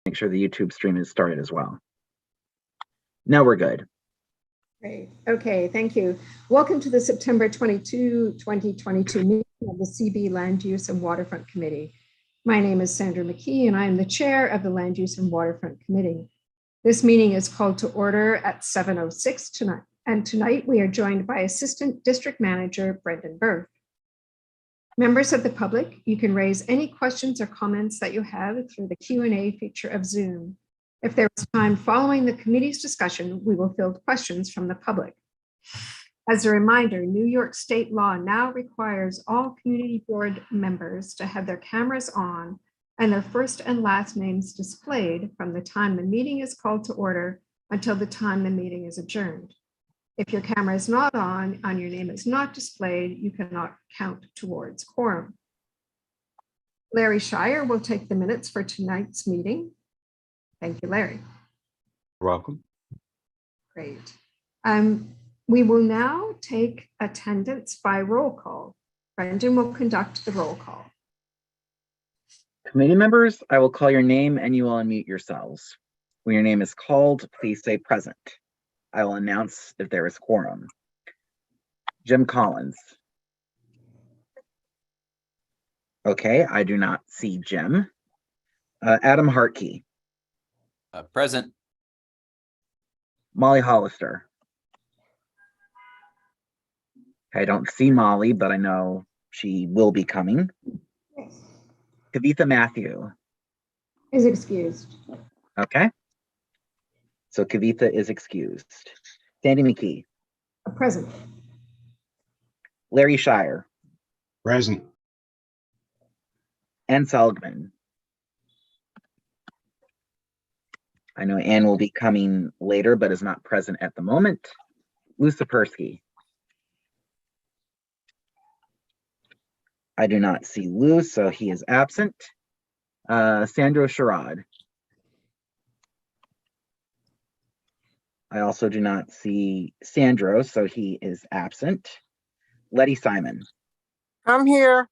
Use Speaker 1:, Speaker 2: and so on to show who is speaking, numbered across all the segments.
Speaker 1: make sure the YouTube stream is started as well. Now we're good.
Speaker 2: Great. Okay, thank you. Welcome to the September 22, 2022 meeting of the CB Land Use and Waterfront Committee. My name is Sandra McKee, and I am the chair of the Land Use and Waterfront Committee. This meeting is called to order at 7:06 tonight, and tonight we are joined by Assistant District Manager Brendan Berth. Members of the public, you can raise any questions or comments that you have through the Q&A feature of Zoom. If there is time following the committee's discussion, we will field questions from the public. As a reminder, New York state law now requires all community board members to have their cameras on and their first and last names displayed from the time the meeting is called to order until the time the meeting is adjourned. If your camera is not on and your name is not displayed, you cannot count towards quorum. Larry Shire will take the minutes for tonight's meeting. Thank you, Larry.
Speaker 3: You're welcome.
Speaker 2: Great. We will now take attendance by roll call. Brendan will conduct the roll call.
Speaker 1: Committee members, I will call your name and you will unmute yourselves. When your name is called, please say present. I will announce if there is quorum. Jim Collins. Okay, I do not see Jim. Adam Hartkey.
Speaker 4: Present.
Speaker 1: Molly Hollister. I don't see Molly, but I know she will be coming.
Speaker 2: Yes.
Speaker 1: Kavitha Matthew.
Speaker 2: Is excused.
Speaker 1: Okay. So Kavitha is excused. Sandy McKee.
Speaker 2: Present.
Speaker 1: Larry Shire.
Speaker 3: Present.
Speaker 1: Ann Seligman. I know Ann will be coming later, but is not present at the moment. Lou Sapersky. I do not see Lou, so he is absent. Sandro Sherrod. I also do not see Sandro, so he is absent. Letty Simon.
Speaker 5: I'm here.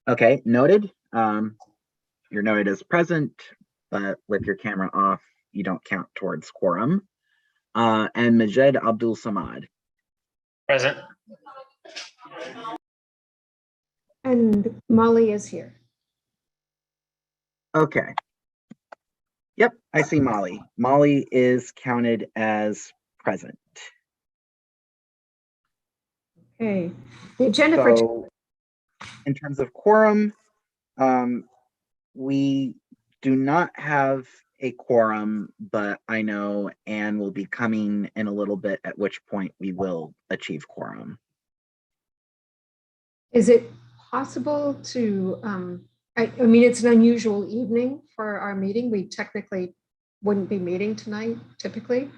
Speaker 1: Okay, noted. You're noted as present, but with your camera off, you don't count towards quorum. And Majed Abdul Samad.
Speaker 6: Present.
Speaker 2: And Molly is here.
Speaker 1: Okay. Yep, I see Molly. Molly is counted as present.
Speaker 2: Okay. The agenda for
Speaker 1: So, in terms of quorum, we do not have a quorum, but I know Anne will be coming in a little bit, at which point we will achieve quorum.
Speaker 2: is it possible to, I mean, it's an unusual evening for our meeting. We technically wouldn't be meeting tonight, typically.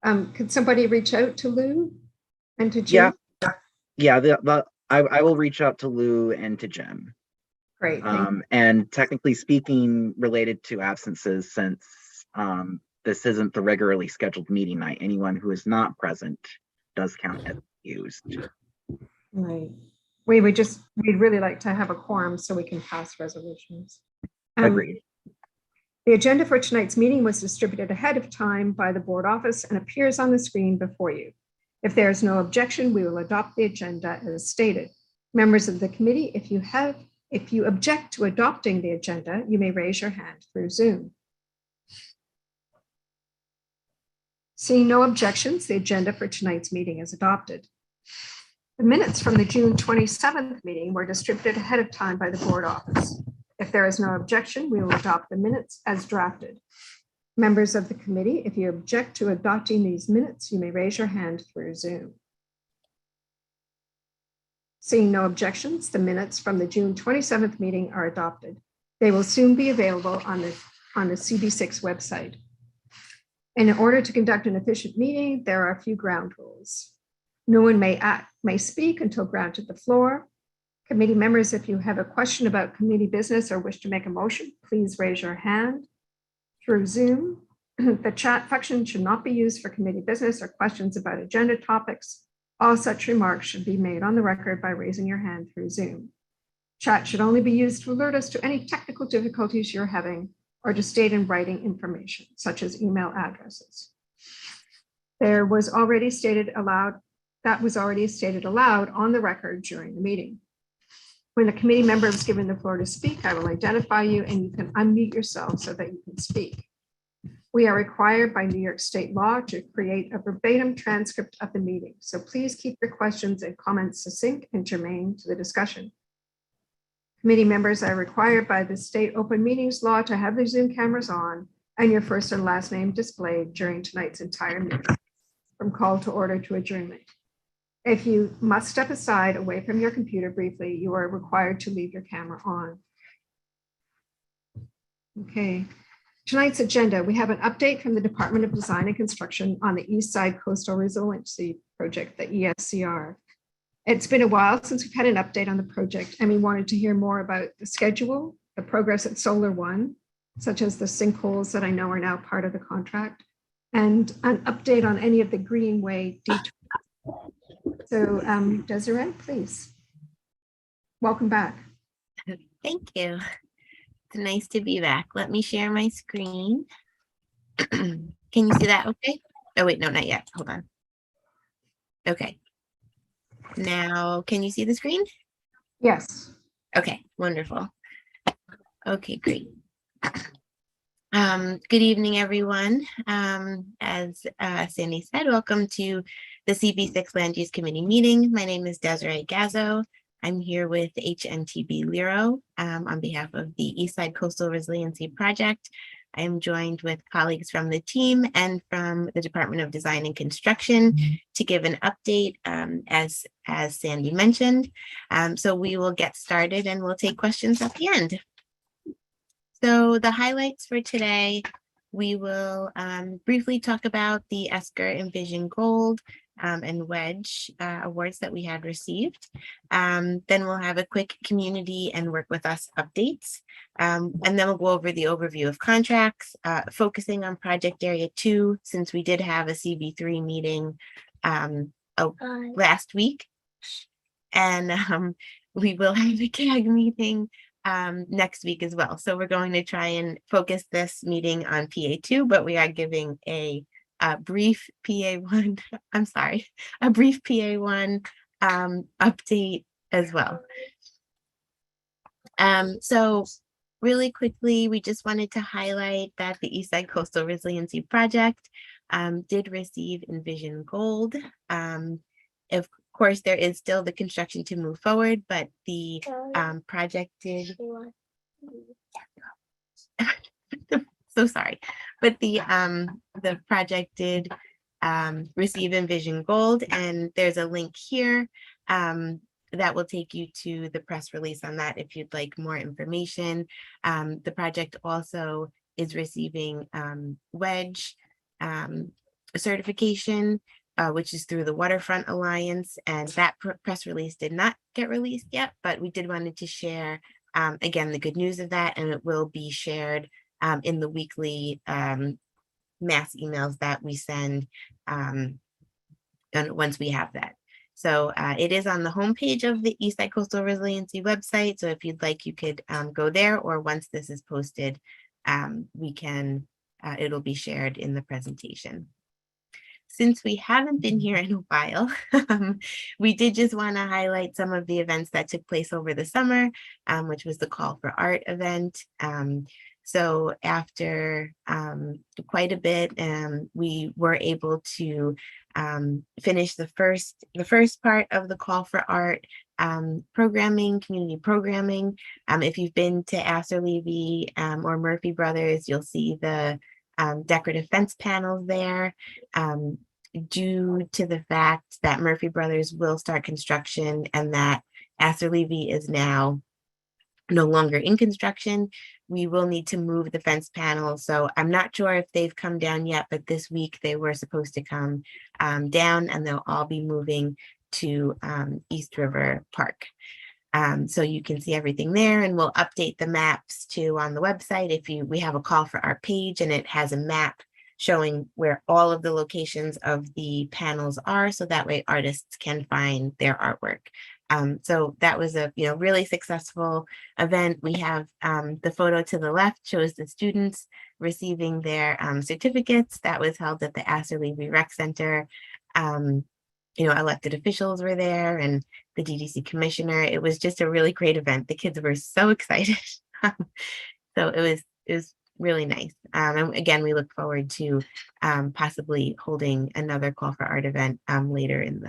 Speaker 2: Could somebody reach out to Lou and to Jim?
Speaker 1: Yeah, I will reach out to Lou and to Jim.
Speaker 2: Great.
Speaker 1: And technically speaking, related to absences, since this isn't the regularly scheduled meeting night, anyone who is not present does count as used.
Speaker 2: Right. We'd really like to have a quorum so we can pass resolutions.
Speaker 1: Agreed.
Speaker 2: The agenda for tonight's meeting was distributed ahead of time by the board office and appears on the screen before you. If there is no objection, we will adopt the agenda as stated. Members of the committee, if you object to adopting the agenda, you may raise your hand through Zoom. Seeing no objections, the agenda for tonight's meeting is adopted. The minutes from the June 27th meeting were distributed ahead of time by the board office. If there is no objection, we will adopt the minutes as drafted. Members of the committee, if you object to adopting these minutes, you may raise your hand through Zoom. Seeing no objections, the minutes from the June 27th meeting are adopted. They will soon be available on the CB6 website. In order to conduct an efficient meeting, there are a few ground rules. No one may speak until granted the floor. Committee members, if you have a question about committee business or wish to make a motion, please raise your hand through Zoom. The chat function should not be used for committee business or questions about agenda topics. All such remarks should be made on the record by raising your hand through Zoom. Chat should only be used to alert us to any technical difficulties you're having or to state in writing information, such as email addresses. That was already stated aloud on the record during the meeting. When a committee member is given the floor to speak, I will identify you and you can unmute yourself so that you can speak. We are required by New York State law to create a verbatim transcript of the meeting, so please keep your questions and comments succinct and germane to the discussion. Committee members are required by the state open meetings law to have their Zoom cameras on and your first and last name displayed during tonight's entire meeting, from call to order to adjournment. If you must step aside away from your computer briefly, you are required to leave your camera on. Okay. Tonight's agenda, we have an update from the Department of Design and Construction on the East Side Coastal Resiliency Project, the ESCR. It's been a while since we've had an update on the project, and we wanted to hear more about the schedule, the progress at Solar One, such as the sinkholes that I know are now part of the contract, and an update on any of the Greenway detours. So Desiree, please. Welcome back.
Speaker 5: Thank you. It's nice to be back. Let me share my screen. Can you see that okay? Oh, wait, no, not yet. Hold on. Okay. Now, can you see the screen?
Speaker 2: Yes.
Speaker 5: Okay, wonderful. Okay, great. Good evening, everyone. As Sandy said, welcome to the CB6 Land Use Committee meeting. My name is Desiree Gazzo. I'm here with HNTB Lero on behalf of the Eastside Coastal Resiliency Project. I am joined with colleagues from the team and from the Department of Design and Construction to give an update as Sandy mentioned. So we will get started and we'll take questions at the end. So the highlights for today, we will briefly talk about the ESCR Envision Gold and Wedge awards that we had received. Then we'll have a quick community and work with us updates. And then we'll go over the overview of contracts, focusing on Project Area 2, since we did have a CB3 meeting last week. And we will have a CAG meeting next week as well. So we're going to try and focus this meeting on PA2, but we are giving a brief PA1, I'm sorry, a brief PA1 update as well. So really quickly, we just wanted to highlight that the Eastside Coastal Resiliency Project did receive Envision Gold. Of course, there is still the construction to move forward, but the project did. So sorry, but the project did receive Envision Gold, and there's a link here that will take you to the press release on that if you'd like more information. The project also is receiving Wedge certification, which is through the Waterfront Alliance, and that press release did not get released yet, but we did wanted to share again the good news of that, and it will be shared in the weekly mass emails that we send and once we have that. So it is on the homepage of the Eastside Coastal Resiliency website. So if you'd like, you could go there, or once this is posted, it'll be shared in the presentation. Since we haven't been here in a while, we did just want to highlight some of the events that took place over the summer, which was the Call for Art event. So after quite a bit, we were able to finish the first part of the Call for Art programming, community programming. If you've been to Astor Levy or Murphy Brothers, you'll see the decorative fence panels there. Due to the fact that Murphy Brothers will start construction and that Astor Levy is now no longer in construction, we will need to move the fence panels. So I'm not sure if they've come down yet, but this week they were supposed to come down, and they'll all be moving to East River Park. So you can see everything there, and we'll update the maps too on the website. We have a Call for Art page, and it has a map showing where all of the locations of the panels are, so that way artists can find their artwork. So that was a really successful event. We have the photo to the left shows the students receiving their certificates. That was held at the Astor Levy Rec Center. Elected officials were there and the DDC commissioner. It was just a really great event. The kids were so excited. So it was really nice. And again, we look forward to possibly holding another Call for Art event later in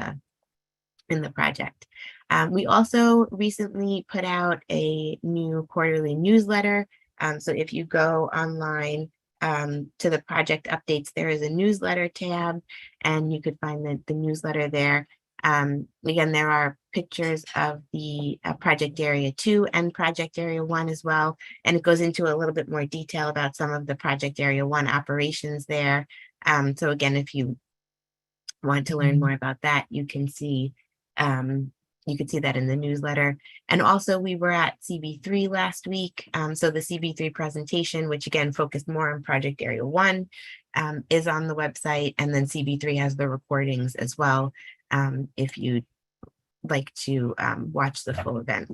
Speaker 5: the project. We also recently put out a new quarterly newsletter. So if you go online to the project updates, there is a newsletter tab, and you could find the newsletter there. Again, there are pictures of the Project Area 2 and Project Area 1 as well, and it goes into a little bit more detail about some of the Project Area 1 operations there. So again, if you want to learn more about that, you can see that in the newsletter. And also we were at CB3 last week. So the CB3 presentation, which again focused more on Project Area 1, is on the website. And then CB3 has the recordings as well, if you'd like to watch the full event.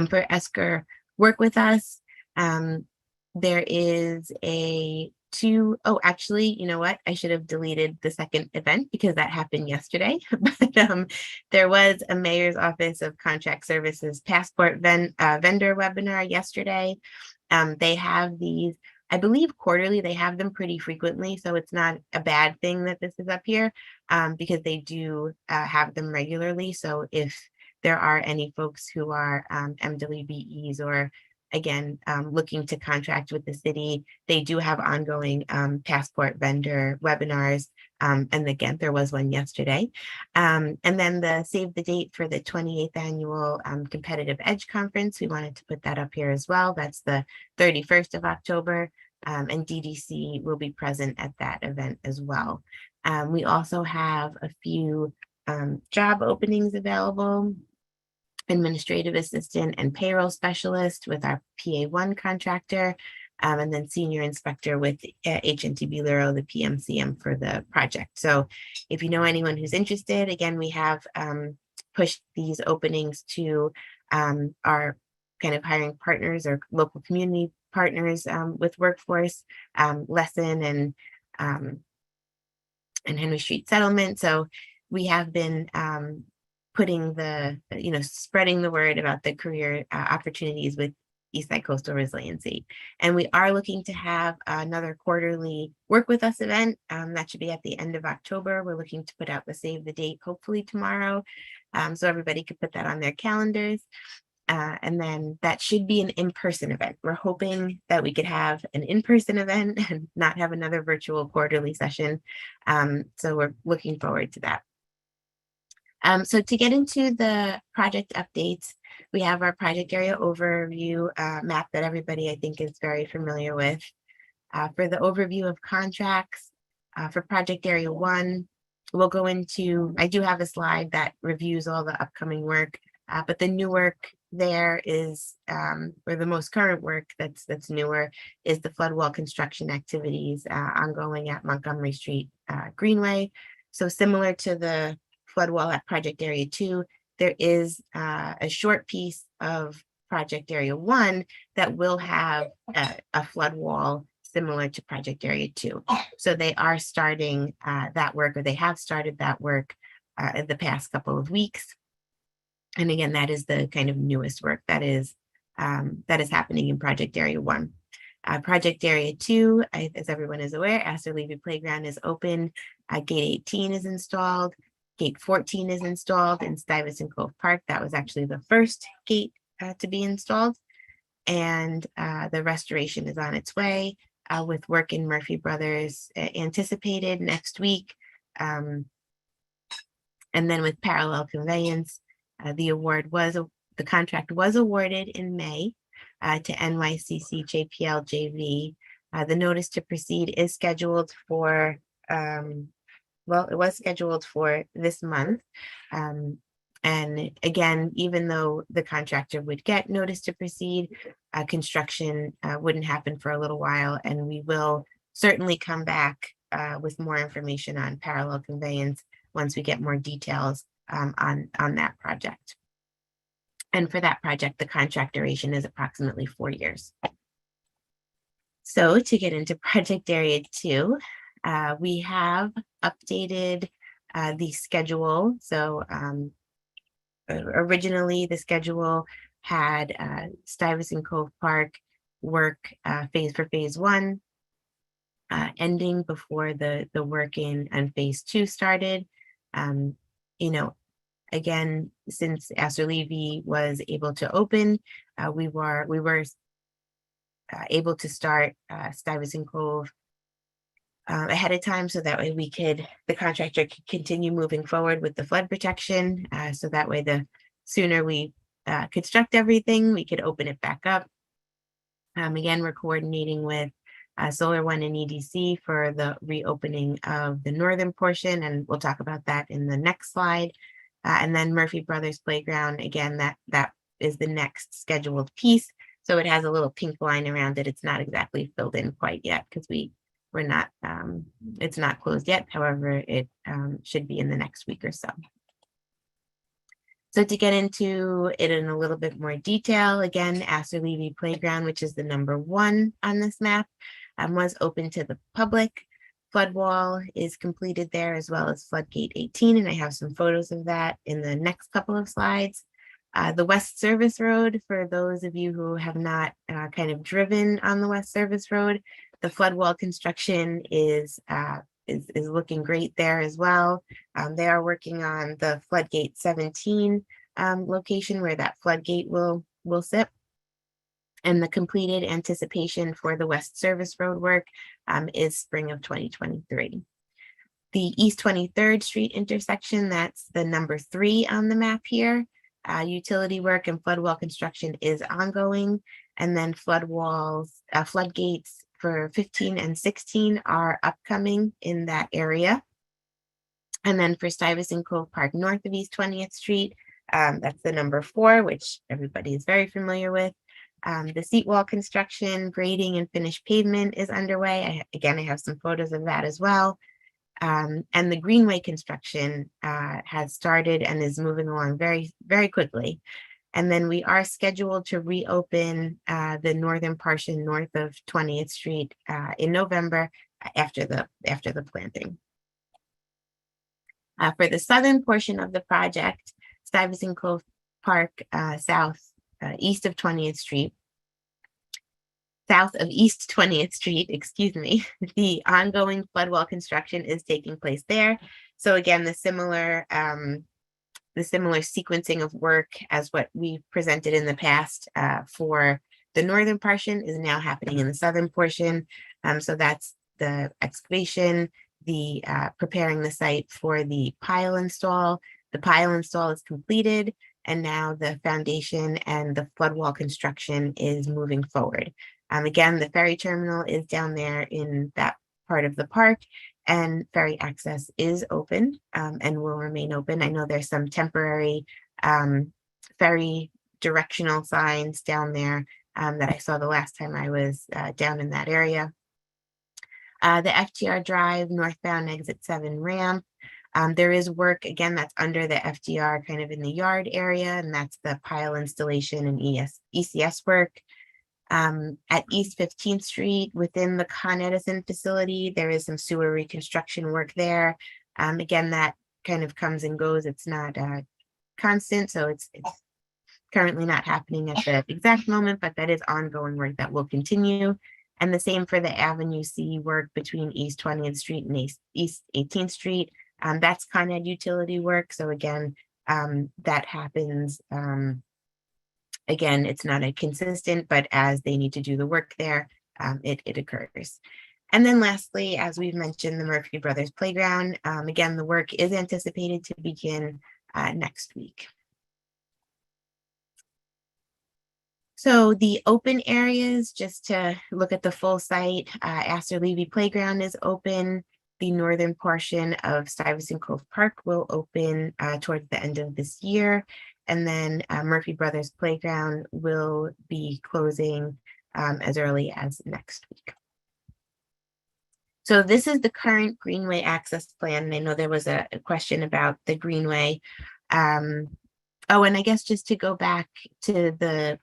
Speaker 5: For Esker Work With Us, there is actually, you know what? I should have deleted the second event because that happened yesterday. But there was a Mayor's Office of Contract Services Passport vendor webinar yesterday. They have these, I believe quarterly, they have them pretty frequently. So it's not a bad thing that this is up here because they do have them regularly. So if there are any folks who are MWBEs or again, looking to contract with the city, they do have ongoing passport vendor webinars. And again, there was one yesterday. And then the save the date for the 28th annual Competitive Edge Conference. We wanted to put that up here as well. That's the 31st of October. And DDC will be present at that event as well. We also have a few job openings available. Administrative assistant and payroll specialist with our PA1 contractor, and then senior inspector with HNT Bureau, the PMCM for the project. So if you know anyone who's interested, again, we have pushed these openings to our kind of hiring partners or local community partners with Workforce, Lesson and Henry Street Settlement. So we have been putting spreading the word about the career opportunities with Eastside Coastal Resiliency. And we are looking to have another quarterly Work With Us event. That should be at the end of October. We're looking to put out the save the date, hopefully tomorrow. So everybody could put that on their calendars. And then that should be an in-person event. We're hoping that we could have an in-person event and not have another virtual quarterly session. So we're looking forward to that. So to get into the project updates, we have our project area overview map that everybody I think is very familiar with. For the overview of contracts, for project area 1, we'll go into, I do have a slide that reviews all the upcoming work, but the new work there is, or the most current work that's newer is the flood wall construction activities ongoing at Montgomery Street, Greenway. So similar to the flood wall at project area 2, there is a short piece of project area 1 that will have a flood wall similar to project area 2. So they are starting that work, or they have started that work in the past couple of weeks. And again, that is the kind of newest work that is happening in project area 1. Project area 2, as everyone is aware, Astor Levy Playground is open. Gate 18 is installed. Gate 14 is installed in Stuyvesant Cove Park. That was actually the first gate to be installed. And the restoration is on its way with work in Murphy Brothers anticipated next week. And then with parallel conveyance, the contract was awarded in May to NYCC JPL JV. The notice to proceed is scheduled for it was scheduled for this month. And again, even though the contractor would get notice to proceed, construction wouldn't happen for a little while, and we will certainly come back with more information on parallel conveyance once we get more details on that project. And for that project, the contract duration is approximately 4 years. So to get into project area 2, we have updated the schedule. So originally the schedule had Stuyvesant Cove Park work for phase 1 ending before the work in phase 2 started. You know, again, since Astor Levy was able to open, we were able to start Stuyvesant Cove ahead of time, so that way the contractor could continue moving forward with the flood protection. So that way, the sooner we construct everything, we could open it back up. Again, we're coordinating with Solar One and EDC for the reopening of the northern portion, and we'll talk about that in the next slide. And then Murphy Brothers Playground, again, that is the next scheduled piece. So it has a little pink line around it. It's not exactly filled in quite yet because we're not, it's not closed yet. However, it should be in the next week or so. So to get into it in a little bit more detail, again, Astor Levy Playground, which is the number 1 on this map, was open to the public. Flood wall is completed there, as well as Floodgate 18, and I have some photos of that in the next couple of slides. The West Service Road, for those of you who have not kind of driven on the West Service Road, the flood wall construction is looking great there as well. They are working on the Floodgate 17 location where that floodgate will sit. And the completed anticipation for the West Service Road work is spring of 2023. The East 23rd Street intersection, that's the number 3 on the map here. Utility work and flood wall construction is ongoing. And then floodgates for 15 and 16 are upcoming in that area. And then for Stuyvesant Cove Park north of East 20th Street, that's the number 4, which everybody is very familiar with. The seat wall construction, grading, and finished pavement is underway. I have some photos of that as well. And the Greenway construction has started and is moving along very, very quickly. And then we are scheduled to reopen the northern portion north of 20th Street in November after the planting. For the southern portion of the project, Stuyvesant Cove Park east of 20th Street, south of East 20th Street, excuse me, the ongoing flood wall construction is taking place there. So again, the similar sequencing of work as what we presented in the past for the northern portion is now happening in the southern portion. So that's the excavation, the preparing the site for the pile install. The pile install is completed, and now the foundation and the flood wall construction is moving forward. Again, the ferry terminal is down there in that part of the park, and ferry access is open and will remain open. I know there's some temporary ferry directional signs down there that I saw the last time I was down in that area. The FTR Drive northbound exit 7 ramp. There is work, again, that's under the FDR kind of in the yard area, and that's the pile installation and ECS work. At East 15th Street, within the Con Edison facility, there is some sewer reconstruction work there. Again, that kind of comes and goes. It's not constant, so it's currently not happening at the exact moment, but that is ongoing work that will continue. And the same for the Avenue C work between East 20th Street and East 18th Street. That's Con Ed utility work. So again, that happens. Again, it's not a consistent, but as they need to do the work there, it occurs. And then lastly, as we've mentioned, the Murphy Brothers Playground. Again, the work is anticipated to begin next week. So the open areas, just to look at the full site, Astor Levy Playground is open. The northern portion of Stuyvesant Cove Park will open towards the end of this year. And then Murphy Brothers Playground will be closing as early as next week. So this is the current Greenway access plan. And I know there was a question about the Greenway. Oh, and I guess just to go back to there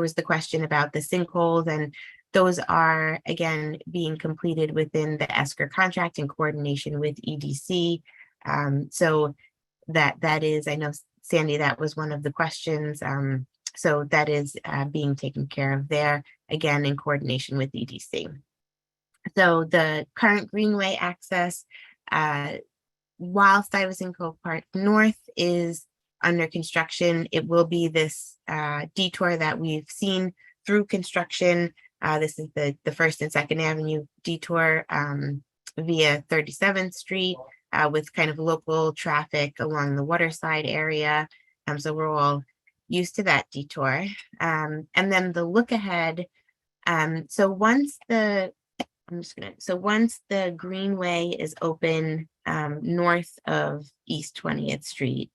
Speaker 5: was the question about the sinkholes, and those are again being completed within the ESCR contract in coordination with EDC. So that is, I know Sandy, that was one of the questions. So that is being taken care of there, again, in coordination with EDC. So the current Greenway access, while Stuyvesant Cove Park North is under construction, it will be this detour that we've seen through construction. This is the 1st and 2nd Avenue detour via 37th Street with kind of local traffic along the waterside area. So we're all used to that detour. And then the look ahead. So once the Greenway is open north of East 20th Street,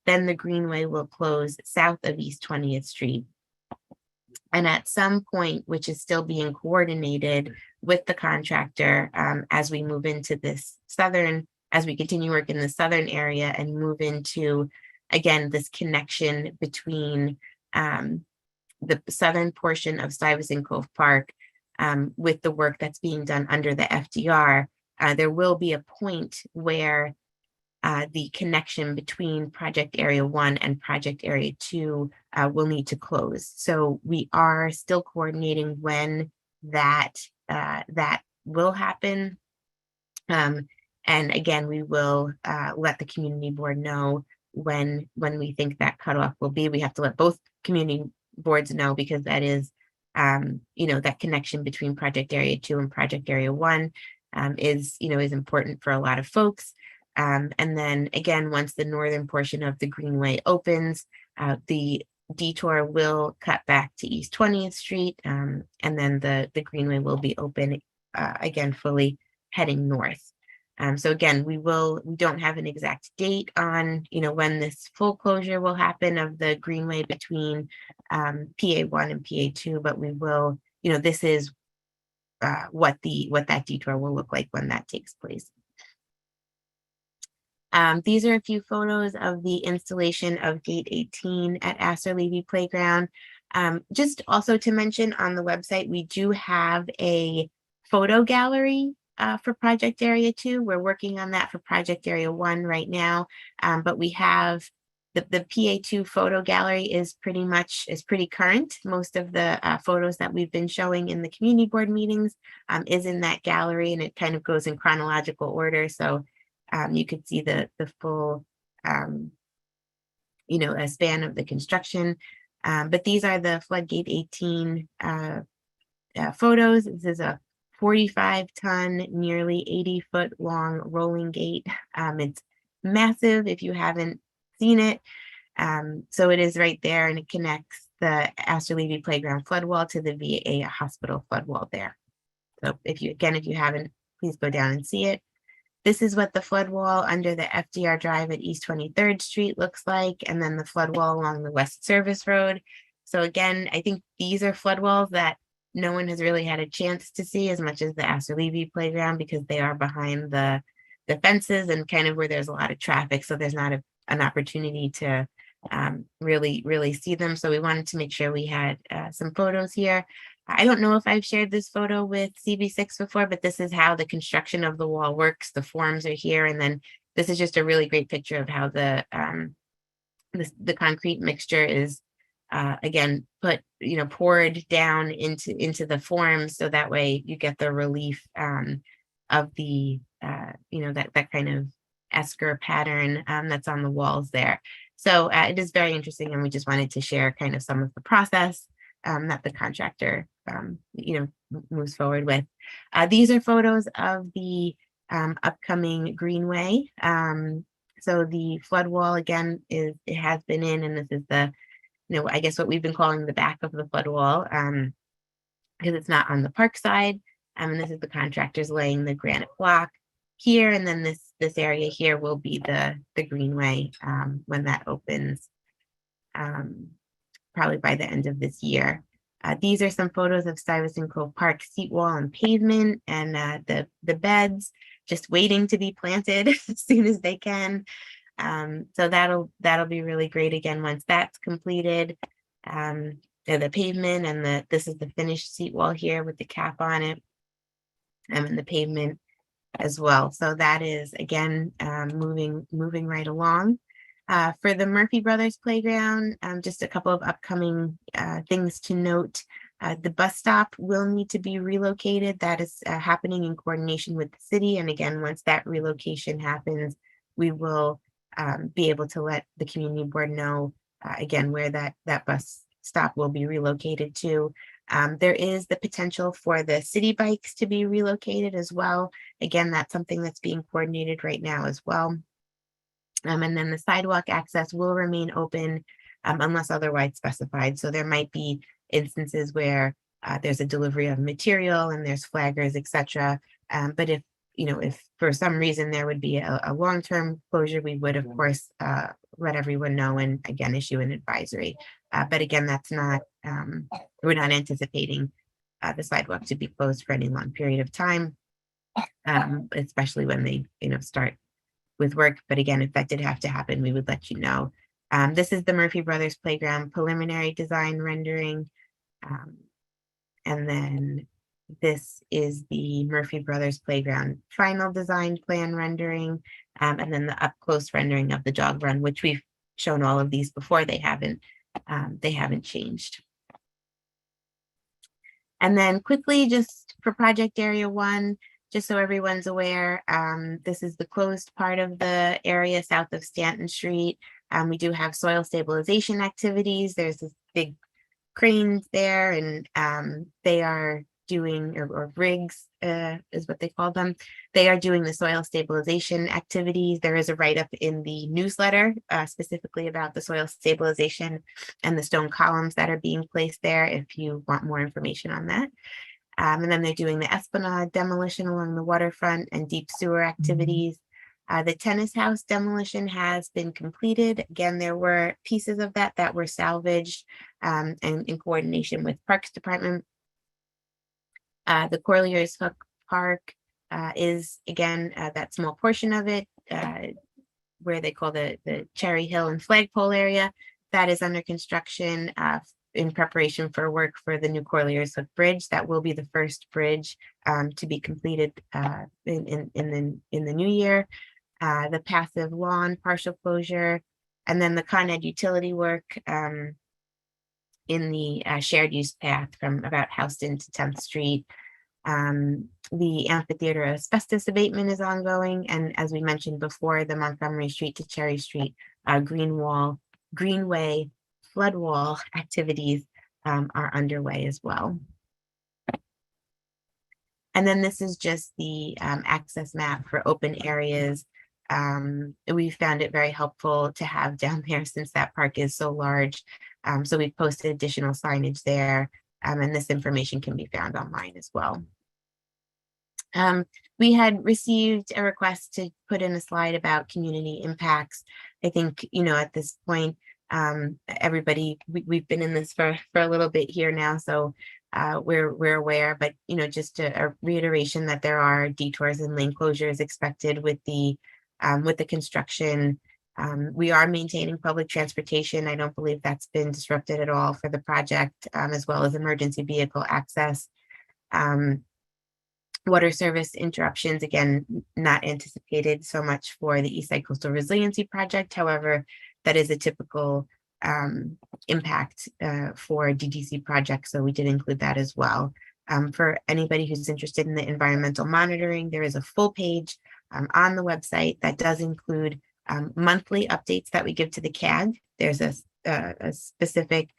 Speaker 5: then the Greenway will close south of East 20th Street. And at some point, which is still being coordinated with the contractor as we move into this as we continue work in the southern area and move into, again, this connection between the southern portion of Stuyvesant Cove Park with the work that's being done under the FDR, there will be a point where the connection between Project Area 1 and Project Area 2 will need to close. So we are still coordinating when that will happen. And again, we will let the community board know when we think that cutoff will be. We have to let both community boards know, because that is, that connection between Project Area 2 and Project Area 1 is important for a lot of folks. And then again, once the northern portion of the Greenway opens, the detour will cut back to East 20th Street, and then the Greenway will be open again, fully heading north. So again, we don't have an exact date on, when this full closure will happen of the Greenway between PA1 and PA2, but we will, this is what that detour will look like when that takes place. These are a few photos of the installation of Gate 18 at Astor Levy Playground. Just also to mention, on the website, we do have a photo gallery for Project Area 2. We're working on that for Project Area 1 right now, but we have the PA2 photo gallery is pretty current. Most of the photos that we've been showing in the community board meetings is in that gallery, and it kind of goes in chronological order. So you could see the full, a span of the construction. But these are the Floodgate 18 photos. This is a 45-ton, nearly 80-foot long rolling gate. It's massive if you haven't seen it. So it is right there, and it connects the Astor Levy Playground flood wall to the VA hospital flood wall there. So if you haven't, please go down and see it. This is what the flood wall under the FDR Drive at East 23rd Street looks like, and then the flood wall along the West Service Road. So again, I think these are flood walls that no one has really had a chance to see as much as the Astor Levy Playground, because they are behind the fences and kind of where there's a lot of traffic. So there's not an opportunity to really see them. So we wanted to make sure we had some photos here. I don't know if I've shared this photo with CB6 before, but this is how the construction of the wall works. The forms are here, and then this is just a really great picture of how the concrete mixture is again poured down into the forms, so that way you get the relief of the that kind of esker pattern that's on the walls there. So it is very interesting, and we just wanted to share kind of some of the process that the contractor moves forward with. These are photos of the upcoming Greenway. So the flood wall, again, it has been in, and this is the I guess what we've been calling the back of the flood wall, because it's not on the park side. And this is the contractors laying the granite block here, and then this area here will be the Greenway when that opens, probably by the end of this year. These are some photos of Stuyvesant Cove Park seat wall and pavement, and the beds just waiting to be planted as soon as they can. So that'll be really great again once that's completed. The pavement and this is the finished seat wall here with the cap on it, and the pavement as well. So that is again moving right along. For the Murphy Brothers Playground, just a couple of upcoming things to note. The bus stop will need to be relocated. That is happening in coordination with the city. And again, once that relocation happens, we will be able to let the community board know again where that bus stop will be relocated to. There is the potential for the city bikes to be relocated as well. Again, that's something that's being coordinated right now as well. And then the sidewalk access will remain open unless otherwise specified. So there might be instances where there's a delivery of material and there's flaggers, etc. But if for some reason there would be a long-term closure, we would of course let everyone know and again issue an advisory. But again, that's not we're not anticipating the sidewalk to be closed for any long period of time, especially when they start with work. But again, if that did have to happen, we would let you know. This is the Murphy Brothers Playground preliminary design rendering. And then this is the Murphy Brothers Playground final design plan rendering. And then the up close rendering of the jog run, which we've shown all of these before. They haven't changed. And then quickly, just for project area 1, just so everyone's aware, this is the closed part of the area south of Stanton Street. We do have soil stabilization activities. There's this big cranes there, and they are doing, or rigs is what they call them. They are doing the soil stabilization activities. There is a write-up in the newsletter specifically about the soil stabilization and the stone columns that are being placed there if you want more information on that. And then they're doing the Esplanade demolition along the waterfront and deep sewer activities. The tennis house demolition has been completed. Again, there were pieces of that were salvaged and in coordination with Parks Department. The Corliers Hook Park is, again, that small portion of it where they call the Cherry Hill and Flagpole area. That is under construction in preparation for work for the new Corliers Hook Bridge. That will be the first bridge to be completed in the new year. The passive lawn partial closure, and then the Con Ed utility work in the shared use path from about Houston to 10th Street. The amphitheater asbestos abatement is ongoing, and as we mentioned before, the Montgomery Street to Cherry Street Greenway flood wall activities are underway as well. And then this is just the access map for open areas. We found it very helpful to have down there since that park is so large. So we've posted additional signage there, and this information can be found online as well. We had received a request to put in a slide about community impacts. I think, at this point, everybody, we've been in this for a little bit here now, so we're aware, but just a reiteration that there are detours and lane closures expected with the construction. We are maintaining public transportation. I don't believe that's been disrupted at all for the project, as well as emergency vehicle access. Water service interruptions, again, not anticipated so much for the Eastside Coastal Resiliency Project. However, that is a typical impact for DTC projects, so we did include that as well. For anybody who's interested in the environmental monitoring, there is a full page on the website that does include monthly updates that we give to the CAG. There's a specific,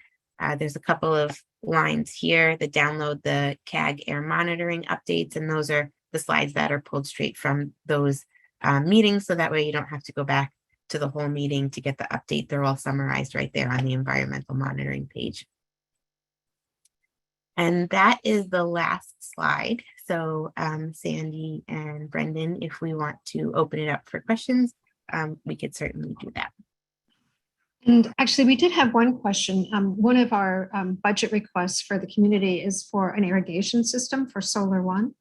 Speaker 5: there's a couple of lines here that download the CAG air monitoring updates, and those are the slides that are pulled straight from those meetings, so that way you don't have to go back to the whole meeting to get the update. They're all summarized right there on the environmental monitoring page. And that is the last slide. So Sandy and Brendan, if we want to open it up for questions, we could certainly do that.
Speaker 2: And actually, we did have one question. One of our budget requests for the community is for an irrigation system for Solar One.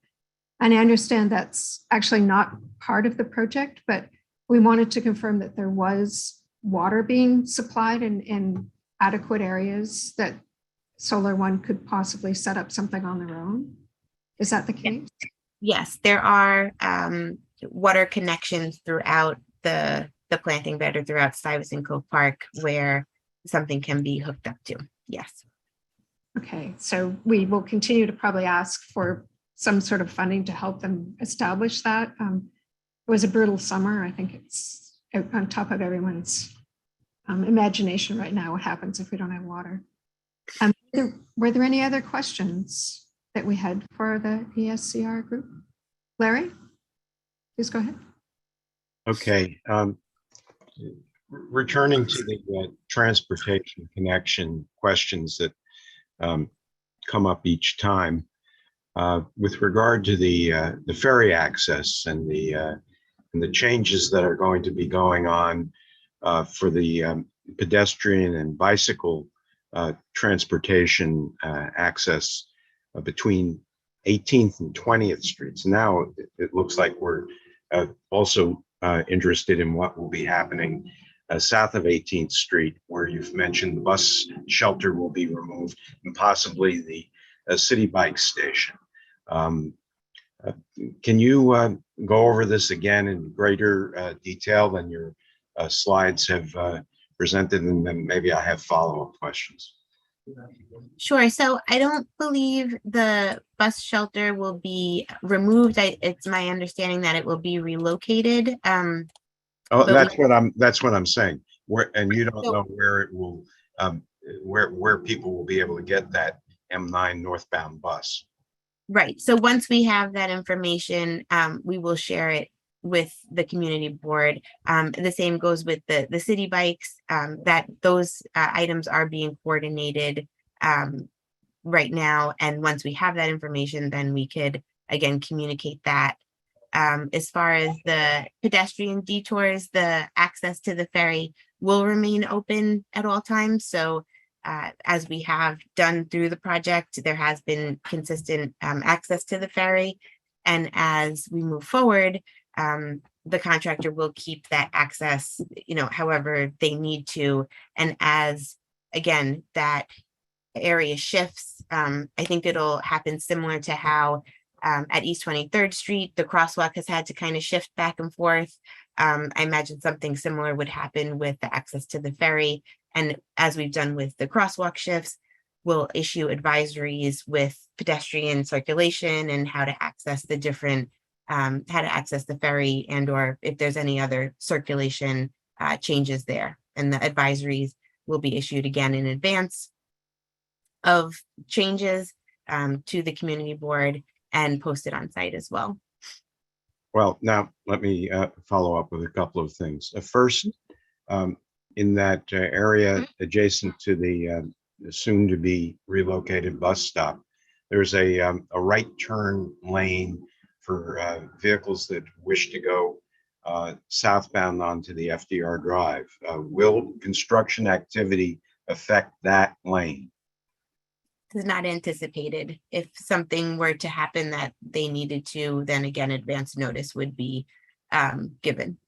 Speaker 2: And I understand that's actually not part of the project, but we wanted to confirm that there was water being supplied in adequate areas that Solar One could possibly set up something on their own. Is that the case?
Speaker 5: Yes, there are water connections throughout the planting bed or throughout Stuyvesant Cove Park where something can be hooked up to. Yes.
Speaker 2: Okay, so we will continue to probably ask for some sort of funding to help them establish that. It was a brutal summer. I think it's out on top of everyone's imagination right now. What happens if we don't have water? Were there any other questions that we had for the ESCR group? Larry, please go ahead.
Speaker 3: Okay. Returning to the transportation connection questions that come up each time, with regard to the ferry access and the changes that are going to be going on for the pedestrian and bicycle transportation access between 18th and 20th Streets. Now it looks like we're also interested in what will be happening south of 18th Street, where you've mentioned the bus shelter will be removed and possibly the city bike station. Can you go over this again in greater detail than your slides have presented, and then maybe I have follow-up questions?
Speaker 5: Sure. So I don't believe the bus shelter will be removed. It's my understanding that it will be relocated.
Speaker 3: Oh,
Speaker 5: But
Speaker 3: that's what I'm saying. And you don't
Speaker 5: So-
Speaker 3: know where it will, where people will be able to get that M9 northbound bus.
Speaker 5: Right. So once we have that information, we will share it with the community board. The same goes with the city bikes, that those items are being coordinated right now. And once we have that information, then we could again communicate that. As far as the pedestrian detours, the access to the ferry will remain open at all times. So as we have done through the project, there has been consistent access to the ferry. And as we move forward, the contractor will keep that access, however they need to. And as, again, that area shifts, I think it'll happen similar to how at East 23rd Street, the crosswalk has had to kind of shift back and forth. I imagine something similar would happen with the access to the ferry. And as we've done with the crosswalk shifts, we'll issue advisories with pedestrian circulation and how to access the different, how to access the ferry, and or if there's any other circulation changes there. And the advisories will be issued again in advance of changes to the community board and posted on site as well.
Speaker 3: Well, now let me follow up with a couple of things. First, in that area adjacent to the soon to be relocated bus stop, there's a right turn lane for vehicles that wish to go southbound onto the FDR Drive. Will construction activity affect that lane?
Speaker 5: Is not anticipated. If something were to happen that they needed to, then again, advance notice would be given.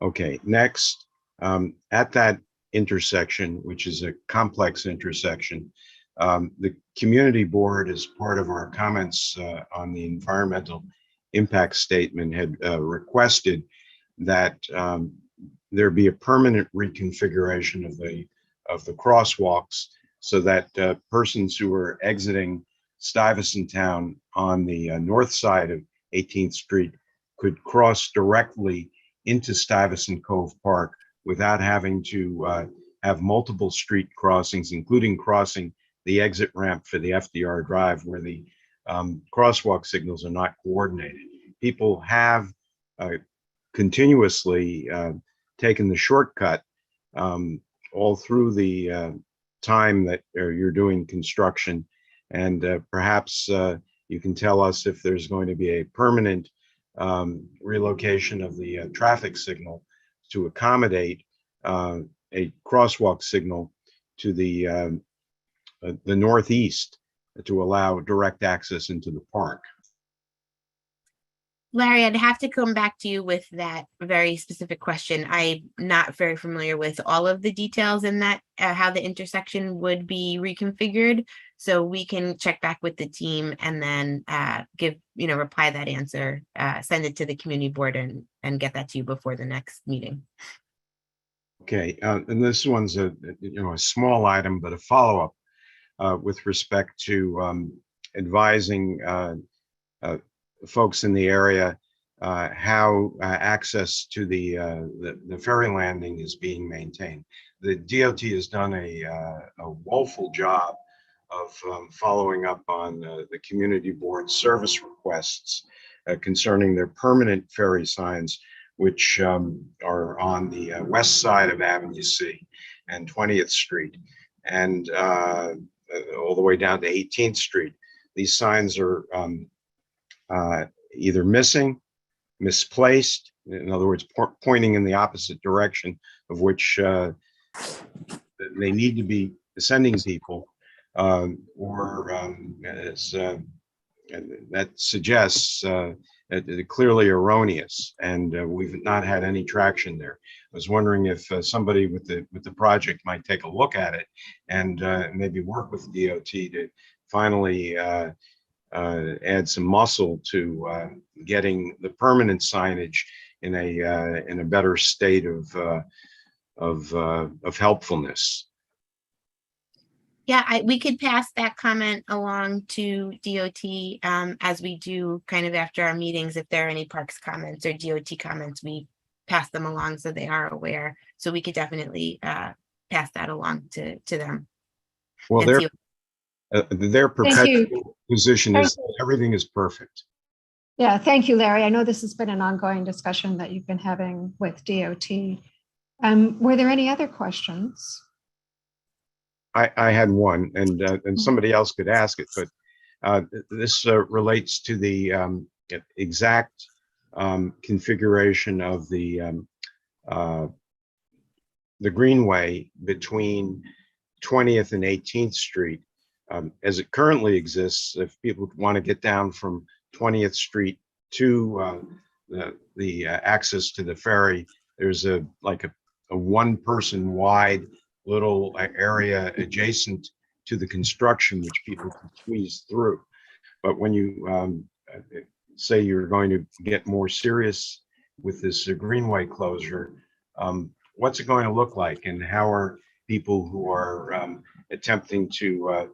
Speaker 3: Okay, next, at that intersection, which is a complex intersection, the community board, as part of our comments on the environmental impact statement, had requested that there be a permanent reconfiguration of the crosswalks, so that persons who are exiting Stuyvesant Town on the north side of 18th Street could cross directly into Stuyvesant Cove Park without having to have multiple street crossings, including crossing the exit ramp for the FDR Drive, where the crosswalk signals are not coordinated. People have continuously taken the shortcut all through the time that you're doing construction, and perhaps you can tell us if there's going to be a permanent relocation of the traffic signal to accommodate a crosswalk signal to the northeast to allow direct access into the park.
Speaker 5: Larry, I'd have to come back to you with that very specific question. I'm not very familiar with all of the details in that, how the intersection would be reconfigured. So we can check back with the team and then reply that answer, send it to the community board and get that to you before the next meeting.
Speaker 3: Okay, and this one's a small item, but a follow-up with respect to advising folks in the area how access to the ferry landing is being maintained. The DOT has done a woeful job of following up on the community board service requests concerning their permanent ferry signs, which are on the west side of Avenue C and 20th Street, and all the way down to 18th Street. These signs are either missing, misplaced, in other words, pointing in the opposite direction of which they need to be sending people, or as that suggests clearly erroneous, and we've not had any traction there. I was wondering if somebody with the project might take a look at it and maybe work with DOT to finally add some muscle to getting the permanent signage in a better state of helpfulness.
Speaker 5: Yeah, we could pass that comment along to DOT as we do kind of after our meetings. If there are any parks comments or DOT comments, we pass them along so they are aware. So we could definitely pass that along to them.
Speaker 3: Well, their perpetual position is that everything is perfect.
Speaker 2: Yeah, thank you, Larry. I know this has been an ongoing discussion that you've been having with DOT. Were there any other questions?
Speaker 3: I had one, and somebody else could ask it, but this relates to the exact configuration of the Greenway between 20th and 18th Street. As it currently exists, if people want to get down from 20th Street to the access to the ferry, there's a one-person wide little area adjacent to the construction which people can squeeze through. But when you say you're going to get more serious with this Greenway closure, what's it going to look like, and how are people who are attempting to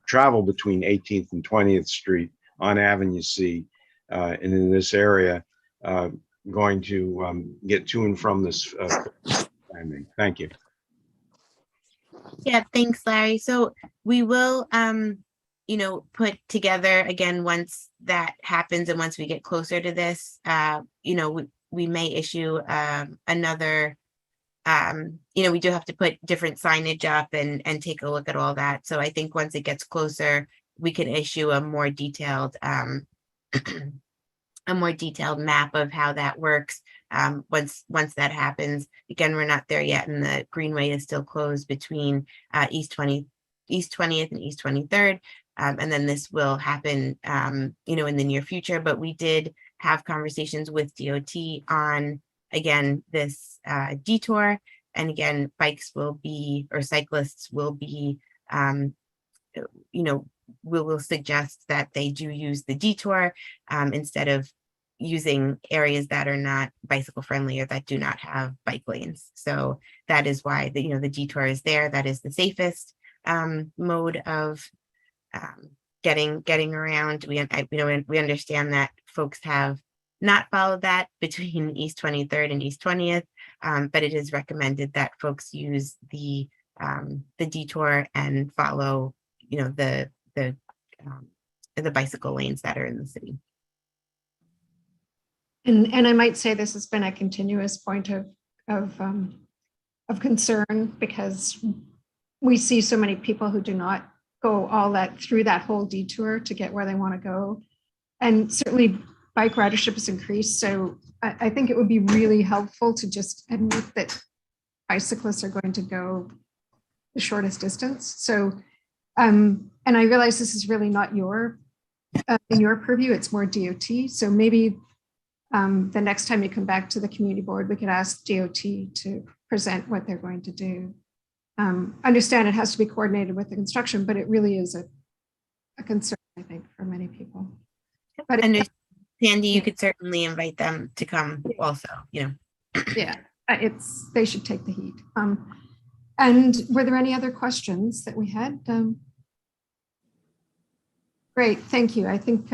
Speaker 3: travel between 18th and 20th Street on Avenue C and in this area going to get to and from this landing? Thank you.
Speaker 5: Yeah, thanks, Larry. So we will, put together again once that happens, and once we get closer to this, we may issue another. We do have to put different signage up and take a look at all that. So I think once it gets closer, we can issue a more detailed map of how that works. Once that happens, again, we're not there yet, and the Greenway is still closed between East 20th and East 23rd, and then this will happen, in the near future. But we did have conversations with DOT on, again, this detour, and again, cyclists will be, we will suggest that they do use the detour instead of using areas that are not bicycle friendly or that do not have bike lanes. So that is why the detour is there. That is the safest mode of getting around. We understand that folks have not followed that between East 23rd and East 20th, but it is recommended that folks use the detour and follow the bicycle lanes that are in the city.
Speaker 2: And I might say this has been a continuous point of concern, because we see so many people who do not go through that whole detour to get where they want to go. And certainly bike ridership has increased. So I think it would be really helpful to just admit that bicyclists are going to go the shortest distance. So, and I realize this is really not your in your purview, it's more DOT. So maybe the next time you come back to the community board, we could ask DOT to present what they're going to do. Understand it has to be coordinated with the construction, but it really is a concern, I think, for many people. But
Speaker 5: And Sandy, you could certainly invite them to come also,
Speaker 2: yeah, they should take the heat. And were there any other questions that we had? Great, thank you. I think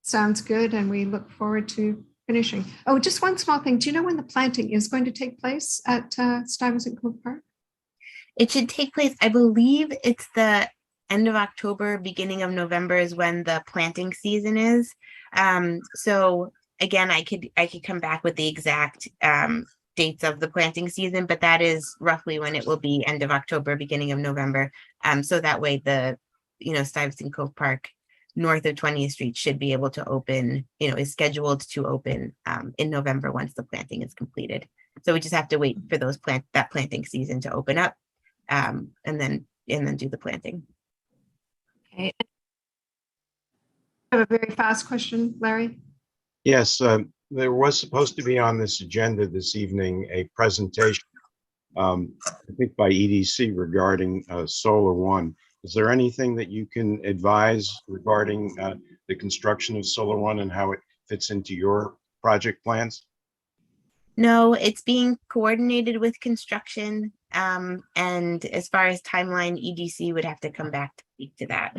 Speaker 2: sounds good, and we look forward to finishing. Oh, just one small thing. Do you know when the planting is going to take place at Stuyvesant Cove Park?
Speaker 5: It should take place, I believe it's the end of October, beginning of November is when the planting season is. So again, I could come back with the exact dates of the planting season, but that is roughly when it will be, end of October, beginning of November. So that way the Stuyvesant Cove Park north of 20th Street should be able to open, is scheduled to open in November once the planting is completed. So we just have to wait for that planting season to open up, and then do the planting.
Speaker 2: Okay. I have a very fast question, Larry.
Speaker 3: Yes, there was supposed to be on this agenda this evening a presentation, I think by EDC regarding Solar One. Is there anything that you can advise regarding the construction of Solar One and how it fits into your project plans?
Speaker 5: No, it's being coordinated with construction. And as far as timeline, EDC would have to come back to speak to that.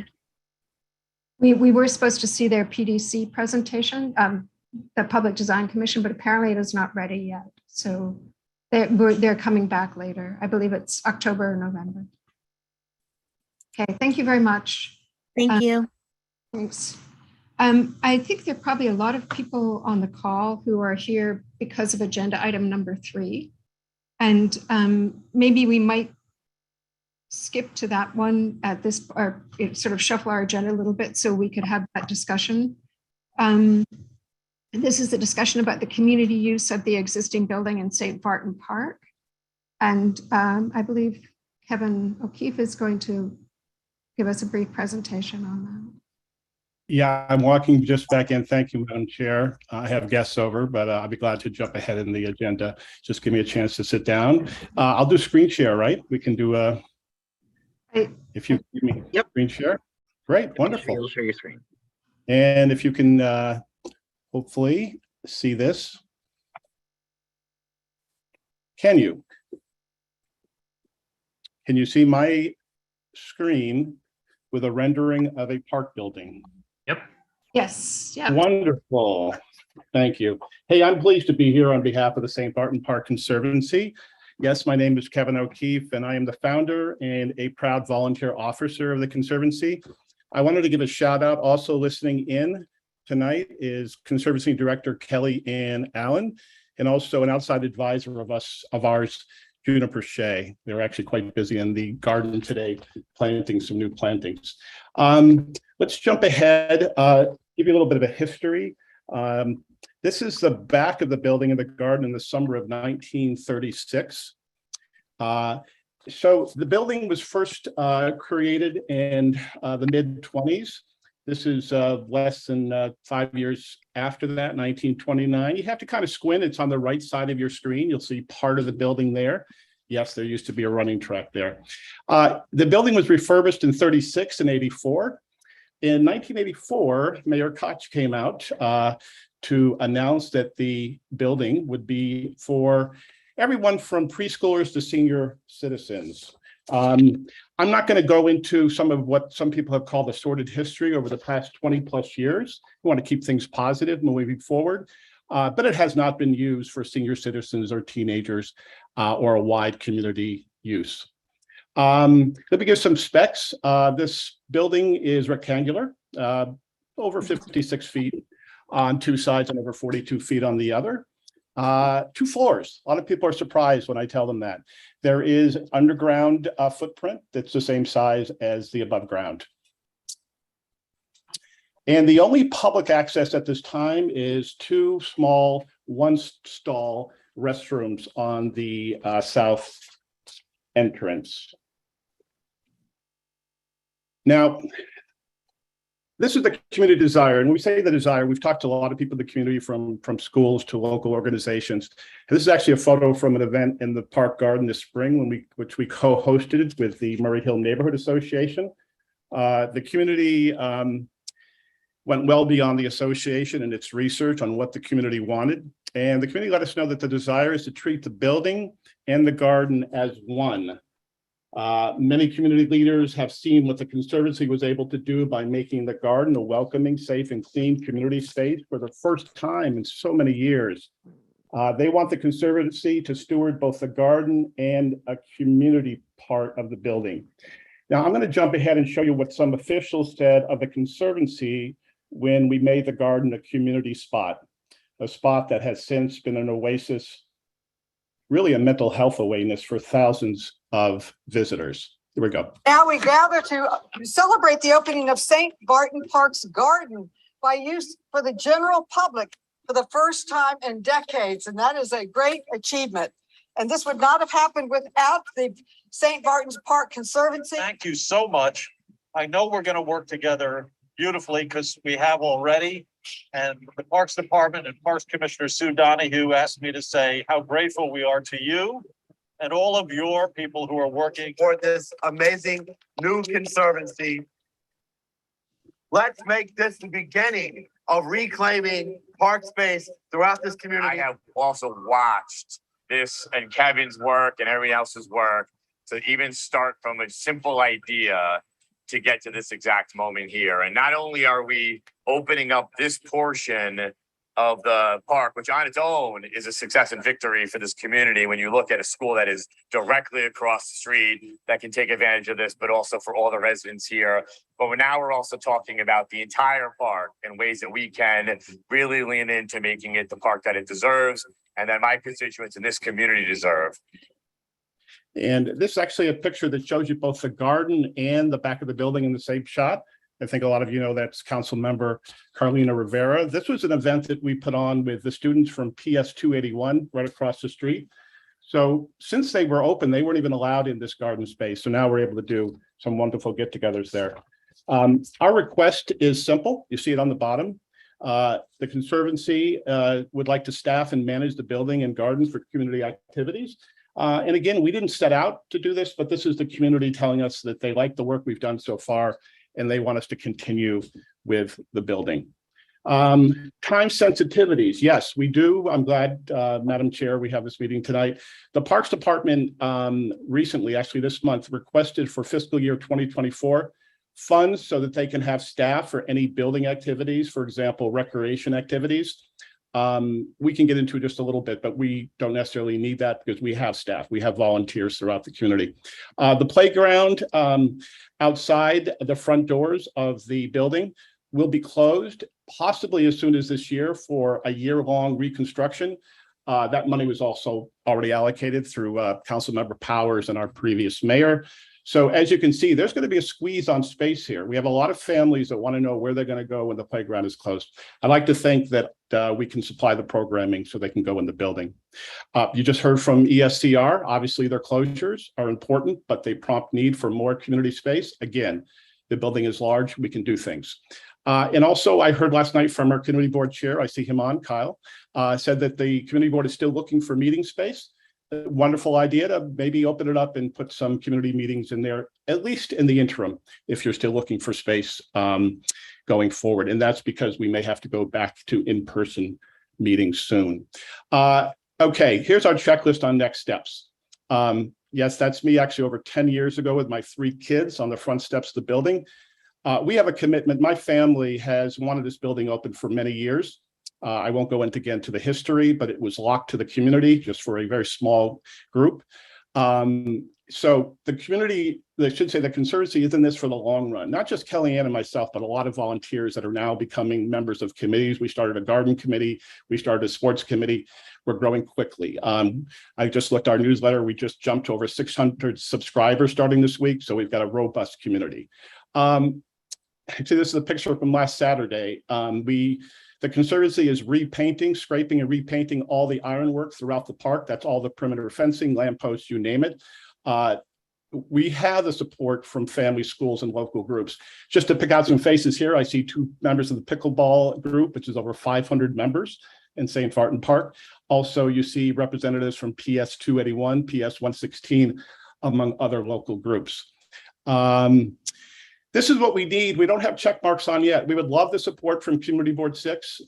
Speaker 2: We were supposed to see their PDC presentation, the Public Design Commission, but apparently it is not ready yet. So they're coming back later. I believe it's October or November. Okay, thank you very much.
Speaker 5: Thank you.
Speaker 2: Thanks. I think there are probably a lot of people on the call who are here because of agenda item number 3. And maybe we might skip to that one at this, or sort of shuffle our agenda a little bit so we could have that discussion. This is the discussion about the community use of the existing building in St. Barton Park. And I believe Kevin O'Keefe is going to give us a brief presentation on that.
Speaker 6: Yeah, I'm walking just back in. Thank you, Madam Chair. I have guests over, but I'll be glad to jump ahead in the agenda. Just give me a chance to sit down. I'll do screen share, right? We can do a, if you give me screen share. Great, wonderful.
Speaker 1: You'll share your screen.
Speaker 6: And if you can hopefully see this. Can you see my screen with a rendering of a park building?
Speaker 7: Yep.
Speaker 2: Yes. Yeah.
Speaker 6: Wonderful. Thank you. Hey, I'm pleased to be here on behalf of the St. Barton Park Conservancy. Yes, my name is Kevin O'Keefe, and I am the founder and a proud volunteer officer of the Conservancy. I wanted to give a shout out. Also listening in tonight is Conservancy Director Kelly Ann Allen, and also an outside advisor of ours, Juniper Shea. They're actually quite busy in the garden today, planting some new plantings. Let's jump ahead, give you a little bit of a history. This is the back of the building in the garden in the summer of 1936. So the building was first created in the mid-20s. This is less than 5 years after that, 1929. You have to kind of squint. It's on the right side of your screen. You'll see part of the building there. Yes, there used to be a running track there. The building was refurbished in 36 and 84. In 1984, Mayor Koch came out to announce that the building would be for everyone from preschoolers to senior citizens. I'm not going to go into some of what some people have called a sordid history over the past 20 plus years. We want to keep things positive moving forward, but it has not been used for senior citizens or teenagers or a wide community use. Let me give some specs. This building is rectangular, over 56 feet on 2 sides and over 42 feet on the other. 2 floors. A lot of people are surprised when I tell them that. There is underground footprint that's the same size as the above ground. And the only public access at this time is 2 small 1-stall restrooms on the south entrance. Now, This is the community desire. And we say the desire, we've talked to a lot of people in the community from schools to local organizations. And this is actually a photo from an event in the park garden this spring which we co-hosted with the Murray Hill Neighborhood Association. The community went well beyond the association and its research on what the community wanted. And the community let us know that the desire is to treat the building and the garden as one. Many community leaders have seen what the Conservancy was able to do by making the garden a welcoming, safe, and clean community space for the first time in so many years. They want the Conservancy to steward both the garden and a community part of the building. Now, I'm going to jump ahead and show you what some officials said of the Conservancy when we made the garden a community spot, a spot that has since been an oasis, really a mental health oasis for thousands of visitors. Here we go.
Speaker 7: Now we gather to celebrate the opening of St. Barton Park's garden by use for the general public for the first time in decades, and that is a great achievement. And this would not have happened without the St. Barton's Park Conservancy.
Speaker 8: Thank you so much. I know we're going to work together beautifully because we have already. And the Parks Department and Parks Commissioner Sue Donahue asked me to say how grateful we are to you and all of your people who are working
Speaker 9: for this amazing new conservancy. Let's make this the beginning of reclaiming park space throughout this community.
Speaker 10: I have also watched this and Kevin's work and everybody else's work to even start from a simple idea to get to this exact moment here. And not only are we opening up this portion of the park, which on its own is a success and victory for this community when you look at a school that is directly across the street that can take advantage of this, but also for all the residents here. But now we're also talking about the entire park and ways that we can really lean into making it the park that it deserves and that my constituents in this community deserve.
Speaker 6: And this is actually a picture that shows you both the garden and the back of the building in the same shot. I think a lot of you know that's Council Member Carlina Rivera. This was an event that we put on with the students from PS 281 right across the street. So since they were open, they weren't even allowed in this garden space. So now we're able to do some wonderful get-togethers there. Our request is simple. You see it on the bottom. The Conservancy would like to staff and manage the building and gardens for community activities. And again, we didn't set out to do this, but this is the community telling us that they like the work we've done so far, and they want us to continue with the building. Time sensitivities, yes, we do. I'm glad, Madam Chair, we have this meeting tonight. The Parks Department recently, actually this month, requested for fiscal year 2024 funds so that they can have staff for any building activities, for example, recreation activities. We can get into it just a little bit, but we don't necessarily need that because we have staff. We have volunteers throughout the community. The playground outside the front doors of the building will be closed, possibly as soon as this year for a year-long reconstruction. That money was also already allocated through Councilmember Powers and our previous mayor. So as you can see, there's going to be a squeeze on space here. We have a lot of families that want to know where they're going to go when the playground is closed. I'd like to think that we can supply the programming so they can go in the building. You just heard from ESCR. Obviously, their closures are important, but they prompt need for more community space. Again, the building is large. We can do things. And also, I heard last night from our community board chair, I see him on, Kyle, said that the community board is still looking for meeting space. Wonderful idea to maybe open it up and put some community meetings in there, at least in the interim, if you're still looking for space going forward. And that's because we may have to go back to in-person meetings soon. Okay, here's our checklist on next steps. Yes, that's me actually over 10 years ago with my 3 kids on the front steps of the building. We have a commitment. My family has wanted this building open for many years. I won't go into again to the history, but it was locked to the community just for a very small group. So the community, I should say the Conservancy is in this for the long run, not just Kellyanne and myself, but a lot of volunteers that are now becoming members of committees. We started a garden committee. We started a sports committee. We're growing quickly. I just looked our newsletter. We just jumped to over 600 subscribers starting this week. So we've got a robust community. Actually, this is a picture from last Saturday. The Conservancy is repainting, scraping and repainting all the ironwork throughout the park. That's all the perimeter fencing, lampposts, you name it. we have the support from family, schools, and local groups. Just to pick out some faces here, I see 2 members of the pickleball group, which is over 500 members in St. Martin Park. Also, you see representatives from PS 281, PS 116, among other local groups. This is what we need. We don't have check marks on yet. We would love the support from Community Board 6.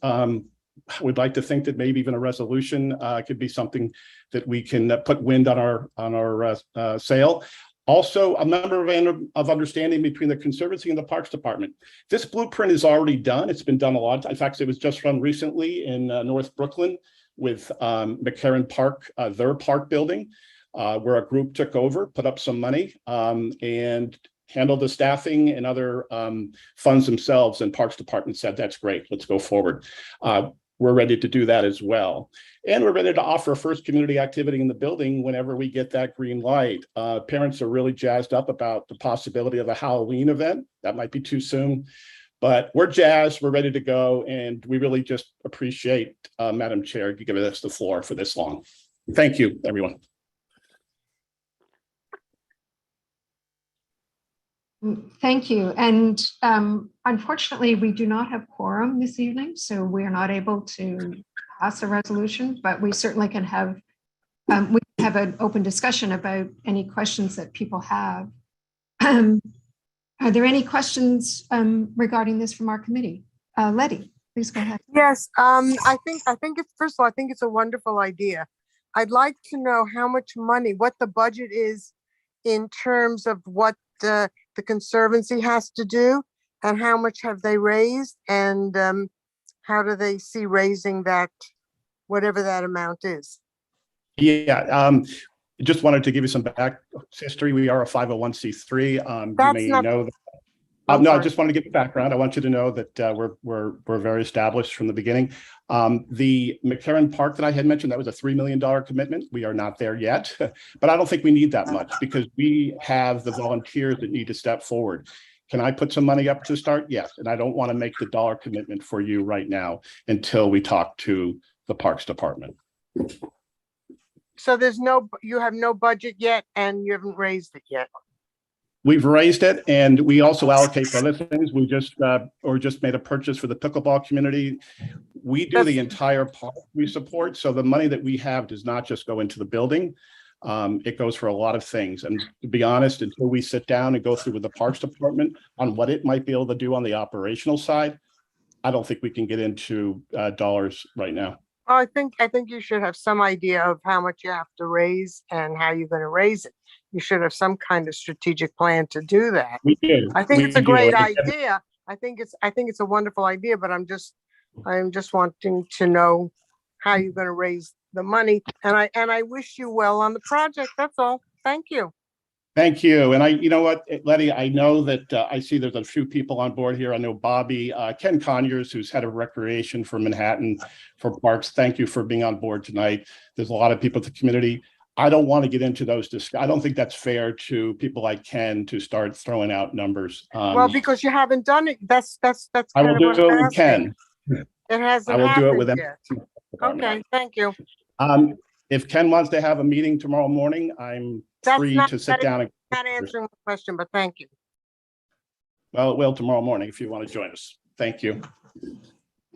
Speaker 6: We'd like to think that maybe even a resolution could be something that we can put wind on our sail. Also, a memorandum of understanding between the Conservancy and the Parks Department. This blueprint is already done. It's been done a lot. In fact, it was just run recently in North Brooklyn with McCarran Park, their park building, where a group took over, put up some money, and handled the staffing and other funds themselves. And Parks Department said, that's great, let's go forward. We're ready to do that as well. And we're ready to offer a first community activity in the building whenever we get that green light. Parents are really jazzed up about the possibility of a Halloween event. That might be too soon, but we're jazzed, we're ready to go. And we really just appreciate, Madam Chair, you giving us the floor for this long. Thank you, everyone.
Speaker 2: Thank you. And unfortunately, we do not have quorum this evening, so we are not able to pass a resolution, but we certainly can have, we can have an open discussion about any questions that people have. Are there any questions regarding this from our committee? Letty, please go ahead.
Speaker 11: Yes, I think it's, first of all, I think it's a wonderful idea. I'd like to know how much money, what the budget is in terms of what the Conservancy has to do, and how much have they raised, and how do they see raising that, whatever that amount is?
Speaker 6: Yeah, just wanted to give you some back history. We are a 501c3.
Speaker 11: That's
Speaker 6: you may
Speaker 11: not,
Speaker 6: know that.
Speaker 11: I'm
Speaker 6: No, I
Speaker 11: sorry.
Speaker 6: just wanted to give you background. I want you to know that we're very established from the beginning. The McCarran Park that I had mentioned, that was a $3 million commitment. We are not there yet, but I don't think we need that much because we have the volunteers that need to step forward. Can I put some money up to start? Yes, and I don't want to make the dollar commitment for you right now until we talk to the Parks Department.
Speaker 11: So there's no, you have no budget yet, and you haven't raised it yet.
Speaker 6: We've raised it, and we also allocate for other things. We just made a purchase for the pickleball community. We do the entire park we support, so the money that we have does not just go into the building. It goes for a lot of things. And to be honest, until we sit down and go through with the Parks Department on what it might be able to do on the operational side, I don't think we can get into dollars right now.
Speaker 11: I think you should have some idea of how much you have to raise and how you're going to raise it. You should have some kind of strategic plan to do that.
Speaker 6: We do.
Speaker 11: I think it's a great
Speaker 6: Like
Speaker 11: idea. I think it's a wonderful idea, but I'm just wanting to know how you're going to raise the money. And I wish you well on the project. That's all. Thank you.
Speaker 6: Thank you. And you know what, Letty, I know that I see there's a few people on board here. I know Bobby, Ken Conyers, who's head of recreation for Manhattan for Parks. Thank you for being on board tonight. There's a lot of people at the community. I don't want to get into those. I don't think that's fair to people like Ken to start throwing out numbers.
Speaker 11: Well, because you haven't done it. That's
Speaker 6: I will
Speaker 11: kind of
Speaker 6: do
Speaker 11: what
Speaker 6: it
Speaker 11: I'm
Speaker 6: with Ken.
Speaker 11: asking. It hasn't
Speaker 6: I will do it
Speaker 11: happened
Speaker 6: with them.
Speaker 11: yet. Okay, thank you.
Speaker 6: If Ken wants to have a meeting tomorrow morning, I'm free to sit down and.
Speaker 11: Not answering the question, but thank you.
Speaker 6: Well, it will tomorrow morning if you want to join us. Thank you.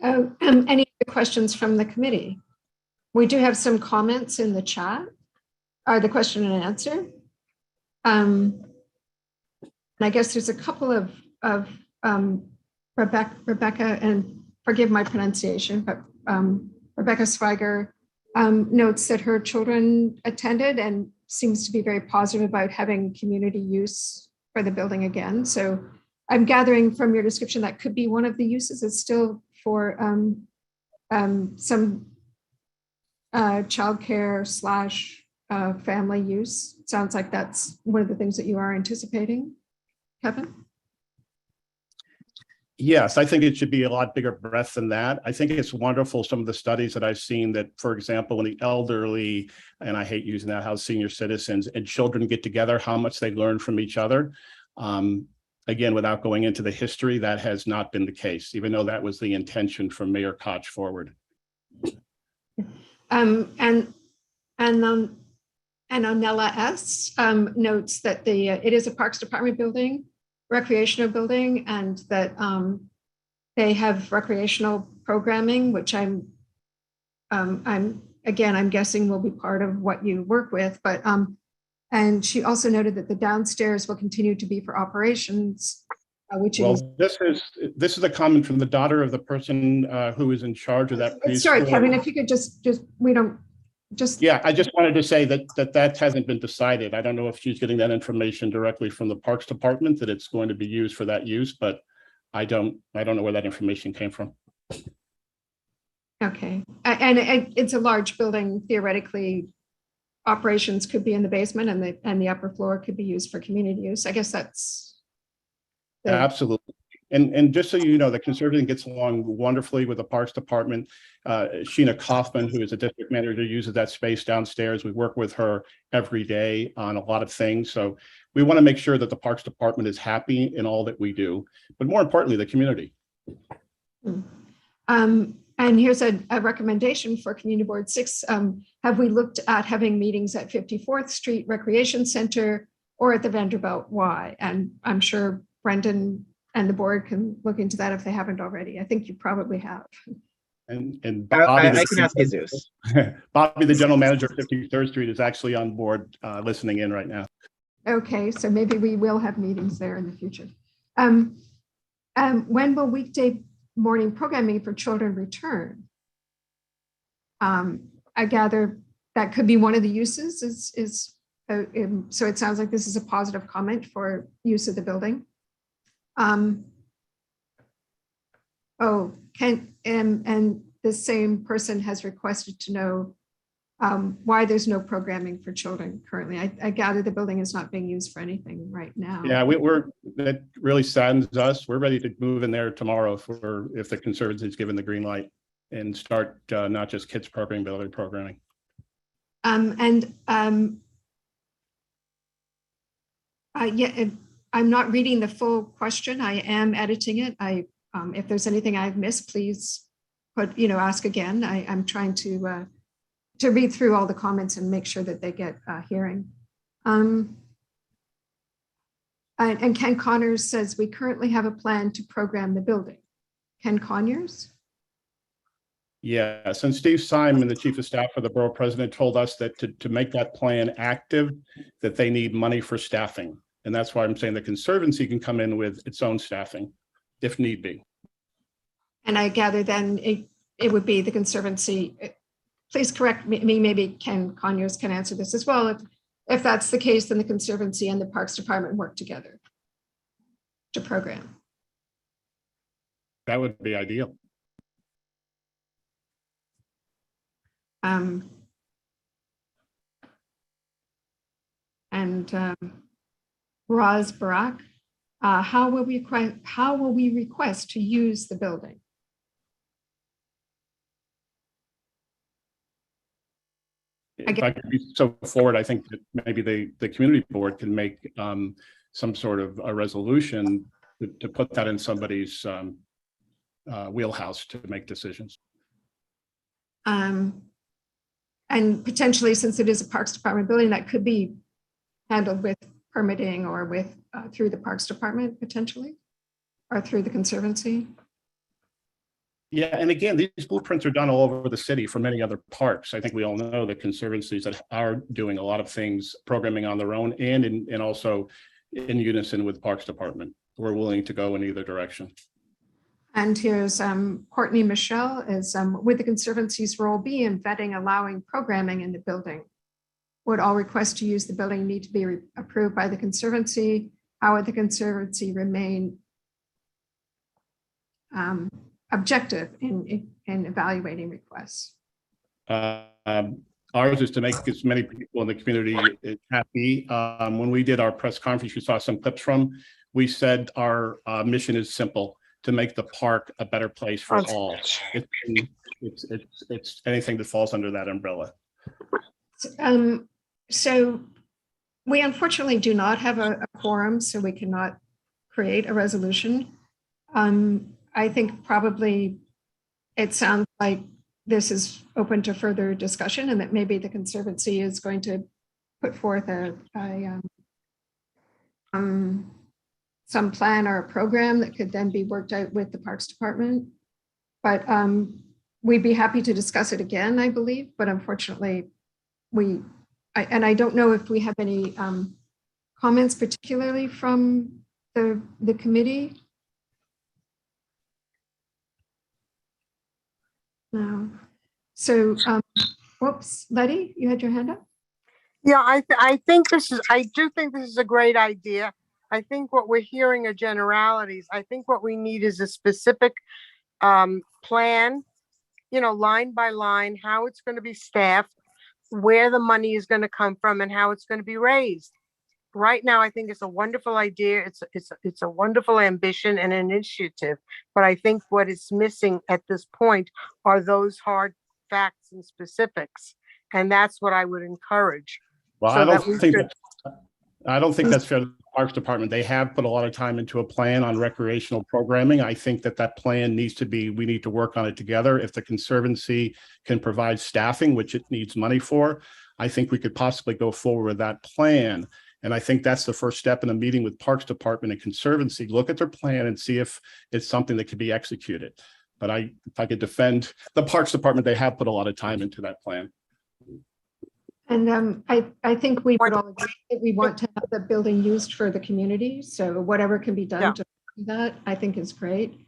Speaker 2: Any other questions from the committee? We do have some comments in the chat. Are the question and answer? And I guess there's a couple of Rebecca, and forgive my pronunciation, but Rebecca Swiger notes that her children attended and seems to be very positive about having community use for the building again. So I'm gathering from your description that could be one of the uses. It's still for some childcare / family use. It sounds like that's one of the things that you are anticipating, Kevin?
Speaker 6: Yes, I think it should be a lot bigger breadth than that. I think it's wonderful, some of the studies that I've seen that, for example, when the elderly, and I hate using that, how senior citizens and children get together, how much they learn from each other. Again, without going into the history, that has not been the case, even though that was the intention from Mayor Koch forward.
Speaker 2: And Anella S. Notes that it is a Parks Department building, recreational building, and that they have recreational programming, which I'm guessing will be part of what you work with. But and she also noted that the downstairs will continue to be for operations, which is.
Speaker 6: Well, this is a comment from the daughter of the person who is in charge of that preschool.
Speaker 2: Sorry, Kevin, if you could just we don't just.
Speaker 6: Yeah, I just wanted to say that hasn't been decided. I don't know if she's getting that information directly from the Parks Department, that it's going to be used for that use, but I don't know where that information came from.
Speaker 2: Okay, and it's a large building. Theoretically, operations could be in the basement, and the upper floor could be used for community use. I guess that's.
Speaker 6: Absolutely. And just so you know, the Conservative gets along wonderfully with the Parks Department. Sheena Kaufman, who is a district manager, uses that space downstairs. We work with her every day on a lot of things. So we want to make sure that the Parks Department is happy in all that we do, but more importantly, the community.
Speaker 2: And here's a recommendation for Community Board 6. Have we looked at having meetings at 54th Street Recreation Center or at the Vanderbilt Y? And I'm sure Brendan and the board can look into that if they haven't already. I think you probably have.
Speaker 6: And Bobby,
Speaker 1: I can ask Jesus.
Speaker 6: Bobby, the general manager of 53rd Street, is actually on board listening in right now.
Speaker 2: Okay, so maybe we will have meetings there in the future. When will weekday morning programming for children return? I gather that could be one of the uses. So it sounds like this is a positive comment for use of the building. And the same person has requested to know why there's no programming for children currently. I gather the building is not being used for anything right now.
Speaker 6: Yeah, that really saddens us. We're ready to move in there tomorrow if the Conservatives given the green light and start not just kids programming, but other programming.
Speaker 2: I'm not reading the full question. I am editing it. If there's anything I've missed, please ask again. I'm trying to read through all the comments and make sure that they get a hearing. And Ken Connors says, we currently have a plan to program the building. Ken Conyers?
Speaker 6: Yeah, since Steve Simon, the chief of staff for the borough president, told us that to make that plan active, that they need money for staffing. And that's why I'm saying the Conservancy can come in with its own staffing if need be. And
Speaker 2: I gather then it would be the Conservancy. Please correct me, maybe Ken Conyers can answer this as well. If that's the case, then the Conservancy and the Parks Department work together to program.
Speaker 6: That would be ideal.
Speaker 2: Raz Barak, how will we request to use the building?
Speaker 6: If I could be so forward, I think that maybe the community board can make some sort of a resolution to put that in somebody's wheelhouse to make decisions.
Speaker 2: And potentially, since it is a Parks Department building, that could be handled with permitting or with through the Parks Department potentially, or through the Conservancy.
Speaker 6: Yeah, and again, these blueprints are done all over the city for many other parks. I think we all know the conservancies that are doing a lot of things, programming on their own and also in unison with the Parks Department. We're willing to go in either direction.
Speaker 2: And here's Courtney Michelle is, would the Conservancy's role be in vetting allowing programming in the building? Would all requests to use the building need to be approved by the Conservancy? How would the Conservancy remain objective in evaluating requests?
Speaker 6: Ours is to make as many people in the community happy. When we did our press conference, you saw some clips from, we said our mission is simple: to make the park a better place for all. It's anything that falls under that umbrella.
Speaker 2: So we unfortunately do not have a quorum, so we cannot create a resolution. I think probably it sounds like this is open to further discussion and that maybe the Conservancy is going to put forth some plan or a program that could then be worked out with the Parks Department. But we'd be happy to discuss it again, I believe, but unfortunately, I don't know if we have any comments particularly from the committee. No. So, whoops, Letty, you had your hand up?
Speaker 11: Yeah, I do think this is a great idea. I think what we're hearing are generalities. I think what we need is a specific plan, you know, line by line, how it's going to be staffed, where the money is going to come from, and how it's going to be raised. Right now, I think it's a wonderful idea. It's a wonderful ambition and an initiative. But I think what is missing at this point are those hard facts and specifics. And that's what I would encourage.
Speaker 6: Well,
Speaker 11: So
Speaker 6: I don't think that's fair to the Parks Department. They have put a lot of time into a plan on recreational programming. I think that plan needs to be, we need to work on it together. If the Conservancy can provide staffing, which it needs money for, I think we could possibly go forward with that plan. And I think that's the first step in a meeting with Parks Department and Conservancy. Look at their plan and see if it's something that could be executed. But if I could defend the Parks Department, they have put a lot of time into that plan.
Speaker 2: And I think we would all agree that we want to have the building used for the community. So whatever can be done to do that, I think is great.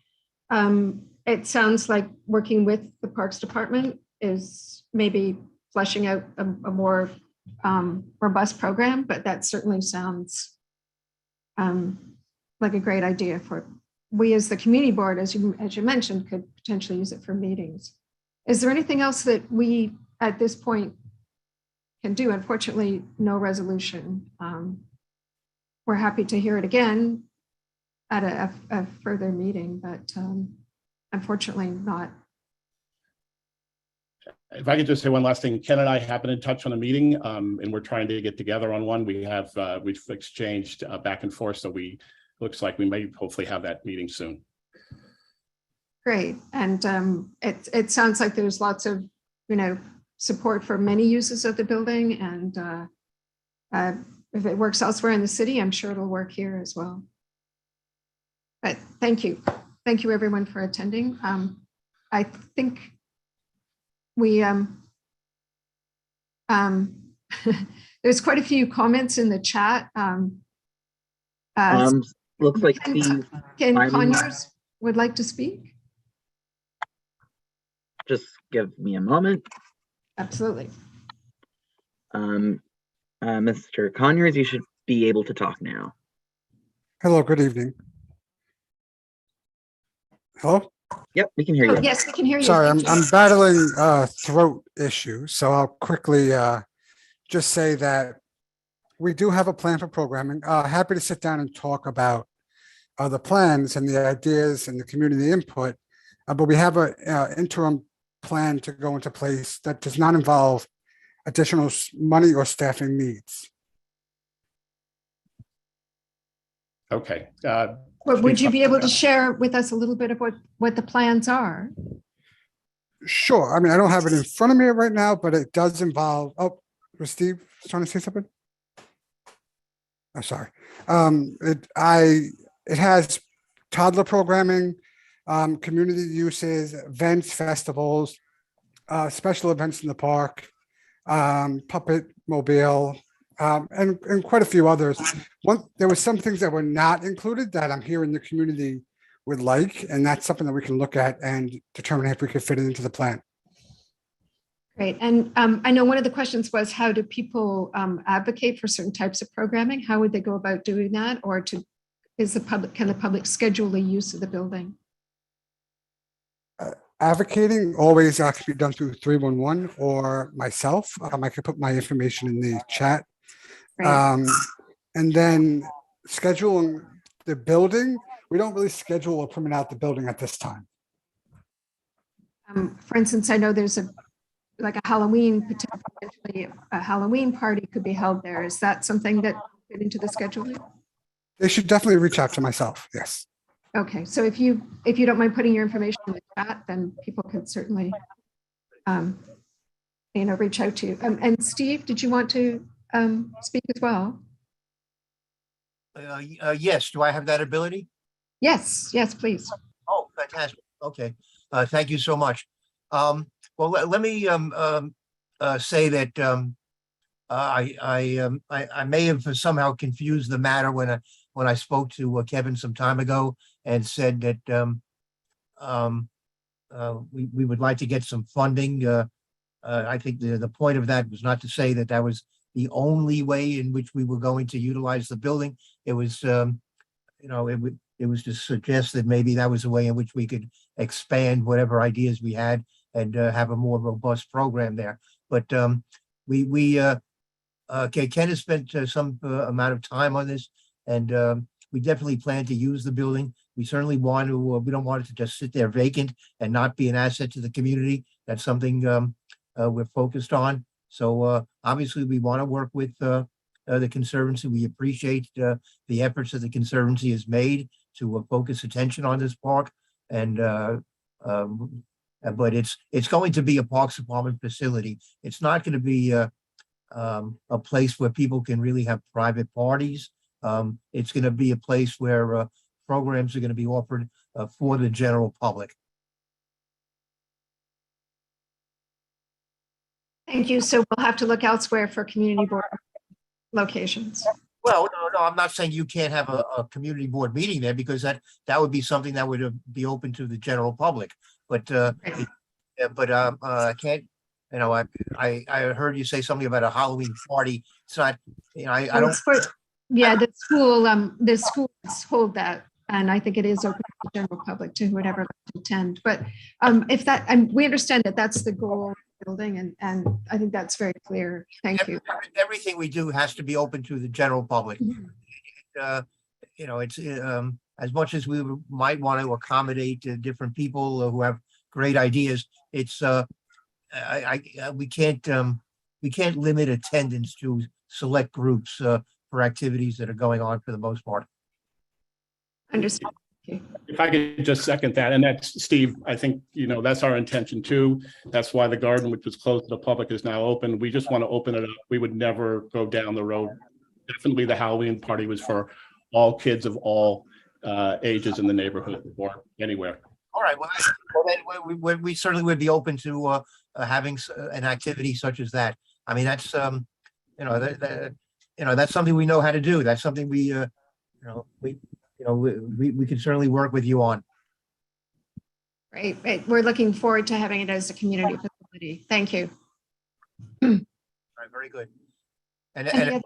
Speaker 2: It sounds like working with the Parks Department is maybe fleshing out a more robust program, but that certainly sounds like a great idea for we as the community board, as you mentioned, could potentially use it for meetings. Is there anything else that we at this point can do? Unfortunately, no resolution. We're happy to hear it again at a further meeting, but unfortunately not.
Speaker 6: If I could just say one last thing, Ken and I have been in touch on a meeting, and we're trying to get together on one. We've exchanged back and forth, so looks like we may hopefully have that meeting soon.
Speaker 2: Great, and it sounds like there's lots of support for many uses of the building, and if it works elsewhere in the city, I'm sure it'll work here as well. But thank you everyone for attending. I think we there's quite a few comments in the chat.
Speaker 1: Looks like Steve
Speaker 2: Conyers would like to speak.
Speaker 1: Just give me a moment.
Speaker 2: Absolutely.
Speaker 1: Mr. Conyers, you should be able to talk now.
Speaker 12: Hello, good evening. Hello?
Speaker 1: Yep, we can hear you.
Speaker 2: Oh, yes, we can hear you.
Speaker 12: Sorry, I'm battling throat issues, so I'll quickly just say that we do have a plan for programming. Happy to sit down and talk about the plans and the ideas and the community input, but we have an interim plan to go into place that does not involve additional money or staffing needs.
Speaker 6: Okay.
Speaker 2: But would you be able to share with us a little bit of what the plans are?
Speaker 12: Sure. I mean, I don't have it in front of me right now, but it does involve, oh, was Steve trying to say something? I'm sorry. It has toddler programming, community uses, events, festivals, special events in the park, puppet mobile, and quite a few others. There were some things that were not included that I'm hearing the community would like, and that's something that we can look at and determine if we could fit it into the plan.
Speaker 2: Great. And I know one of the questions was, how do people advocate for certain types of programming? How would they go about doing that? Or can the public schedule the use of the building?
Speaker 12: Advocating always can be done through 311 or myself. I could put my information in the chat. Right. And then scheduling the building, we don't really schedule or permit out the building at this time.
Speaker 2: For instance, I know there's a Halloween, potentially a Halloween party could be held there. Is that something that fit into the scheduling?
Speaker 12: They should definitely reach out to myself. Yes. Okay.
Speaker 2: So if you don't mind putting your information in the chat, then people could certainly, reach out to you. And Steve, did you want to speak as well?
Speaker 13: Yes, do I have that ability?
Speaker 2: Yes, yes, please.
Speaker 13: Oh, fantastic. Okay, thank you so much. Well, let me say that I may have somehow confused the matter when I spoke to Kevin some time ago and said that we would like to get some funding. I think the point of that was not to say that that was the only way in which we were going to utilize the building. It was, it was to suggest that maybe that was a way in which we could expand whatever ideas we had and have a more robust program there. But Ken has spent some amount of time on this, and we definitely plan to use the building. We certainly want to, we don't want it to just sit there vacant and not be an asset to the community. That's something we're focused on. So obviously we want to work with the Conservancy. We appreciate the efforts that the Conservancy has made to focus attention on this park. And but it's going to be a Parks Department facility. It's not going to be a place where people can really have private parties. It's going to be a place where programs are going to be offered for the general public.
Speaker 2: Thank you. So we'll have to look elsewhere for community board locations.
Speaker 13: Well, no, I'm not saying you can't have a community board meeting there, because that would be something that would be open to the general public. But I can't. You know, I heard you say something about a Halloween party. It's not. You know, I don't.
Speaker 2: Yeah, the schools hold that, and I think it is open to the general public, to whoever to attend. But if that, and we understand that that's the goal of the building, and I think that's very clear. Thank you.
Speaker 13: Everything we do has to be open to the general public. You know, it's as much as we might want to accommodate different people who have great ideas. It's we can't limit attendance to select groups for activities that are going on for the most part.
Speaker 2: Understand.
Speaker 6: If I could just second that, and that's Steve, I think, you know, that's our intention too. That's why the garden, which was closed to the public, is now open. We just want to open it up. We would never go down the road. Definitely the Halloween party was for all kids of all ages in the neighborhood or anywhere.
Speaker 13: All right, well then we certainly would be open to having an activity such as that. I mean, that's that's something we know how to do. That's something we we can certainly work with you on.
Speaker 2: Great. We're looking forward to having it as a community facility. Thank you.
Speaker 13: All right, very good. And if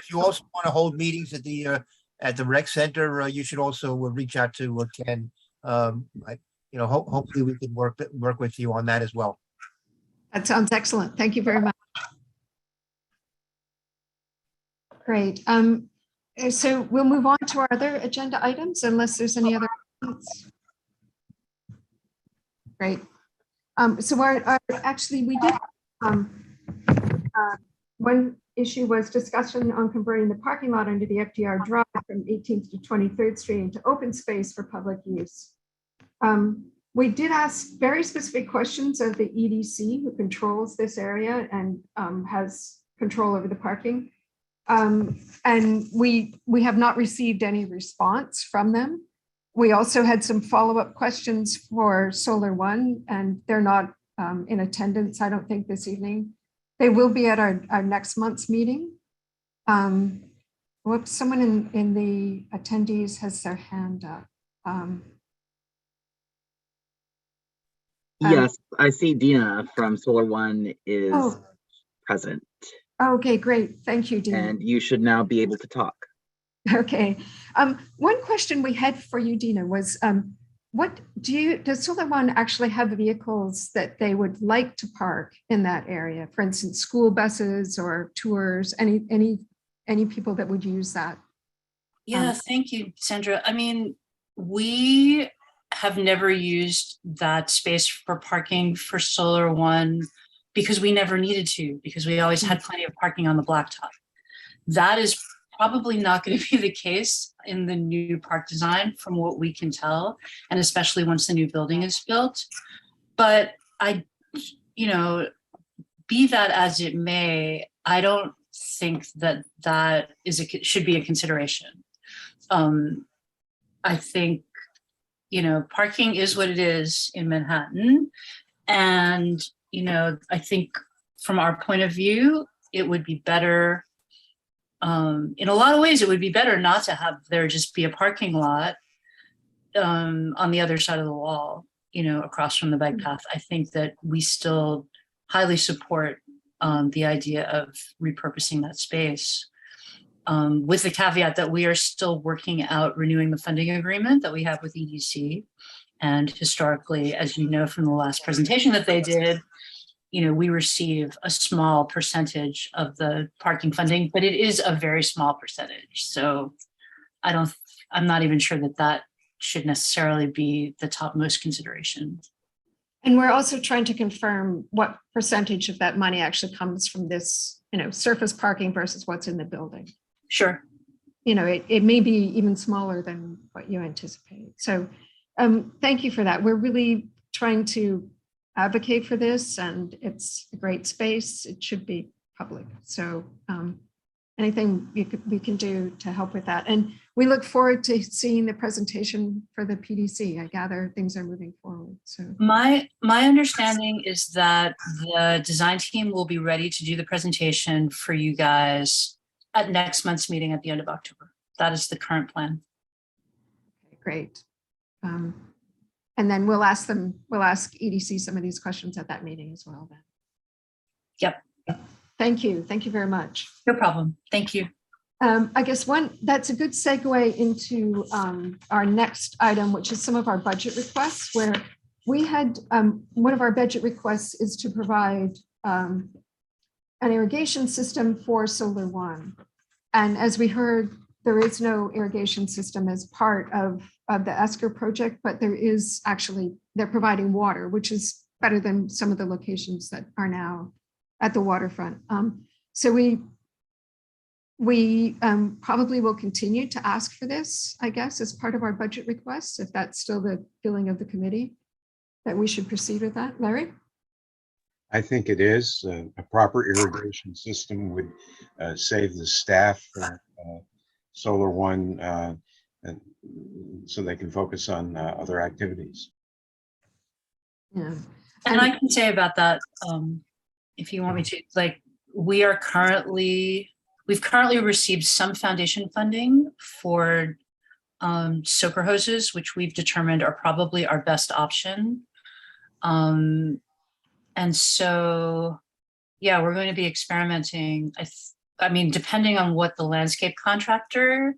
Speaker 13: you also want to hold meetings at the rec center, you should also reach out to Ken. Hopefully we can work with you on that as well.
Speaker 2: That sounds excellent. Thank you very much. Great. So we'll move on to our other agenda items unless there's any other comments. Great. So actually we did one issue was discussion on converting the parking lot under the FDR Drive from 18th to 23rd Street into open space for public use. We did ask very specific questions of the EDC, who controls this area and has control over the parking. And we have not received any response from them. We also had some follow-up questions for Solar One, and they're not in attendance, I don't think, this evening. They will be at our next month's meeting. Whoops, someone in the attendees has their hand up.
Speaker 1: Yes, I see Dina from Solar One is present.
Speaker 2: Okay, great. Thank you, Dina.
Speaker 1: And you should now be able to talk.
Speaker 2: Okay. One question we had for you, Dina, was does Solar One actually have vehicles that they would like to park in that area? For instance, school buses or tours, any people that would use that?
Speaker 14: Yeah, thank you, Sandra. I mean, we have never used that space for parking for Solar One because we never needed to, because we always had plenty of parking on the blacktop. That is probably not going to be the case in the new park design from what we can tell, and especially once the new building is built. But be that as it may, I don't think that that is should be a consideration. I think, you know, parking is what it is in Manhattan. And, you know, I think from our point of view, it would be better. In a lot of ways, it would be better not to have there just be a parking lot on the other side of the wall, you know, across from the bike path. I think that we still highly support the idea of repurposing that space. With the caveat that we are still working out renewing the funding agreement that we have with EDC. And historically, as you know from the last presentation that they did, you know, we receive a small percentage of the parking funding, but it is a very small percentage. So I'm not even sure that that should necessarily be the topmost consideration.
Speaker 2: And we're also trying to confirm what percentage of that money actually comes from this, you know, surface parking versus what's in the building.
Speaker 14: Sure.
Speaker 2: You know, it may be even smaller than what you anticipate. So thank you for that. We're really trying to advocate for this, and it's a great space. It should be public. So anything we can do to help with that. And we look forward to seeing the presentation for the PDC. I gather things are moving forward. So
Speaker 14: my understanding is that the design team will be ready to do the presentation for you guys at next month's meeting at the end of October. That is the current plan.
Speaker 2: Okay, great. And then we'll ask EDC some of these questions at that meeting as well then.
Speaker 14: Yep.
Speaker 2: Thank you. Thank you very much.
Speaker 14: No problem. Thank you.
Speaker 2: I guess that's a good segue into our next item, which is some of our budget requests, where we had one of our budget requests is to provide an irrigation system for Solar One. And as we heard, there is no irrigation system as part of the ESCR project, but there is actually, they're providing water, which is better than some of the locations that are now at the waterfront. So we probably will continue to ask for this, I guess, as part of our budget requests, if that's still the feeling of the committee, that we should proceed with that. Larry?
Speaker 3: I think it is. A proper irrigation system would save the staff Solar One and so they can focus on other activities.
Speaker 2: Yeah.
Speaker 14: And I can say about that, if you want me to, like, we've currently received some foundation funding for soaker hoses, which we've determined are probably our best option. And so, yeah, we're going to be experimenting. I mean, depending on what the landscape contractor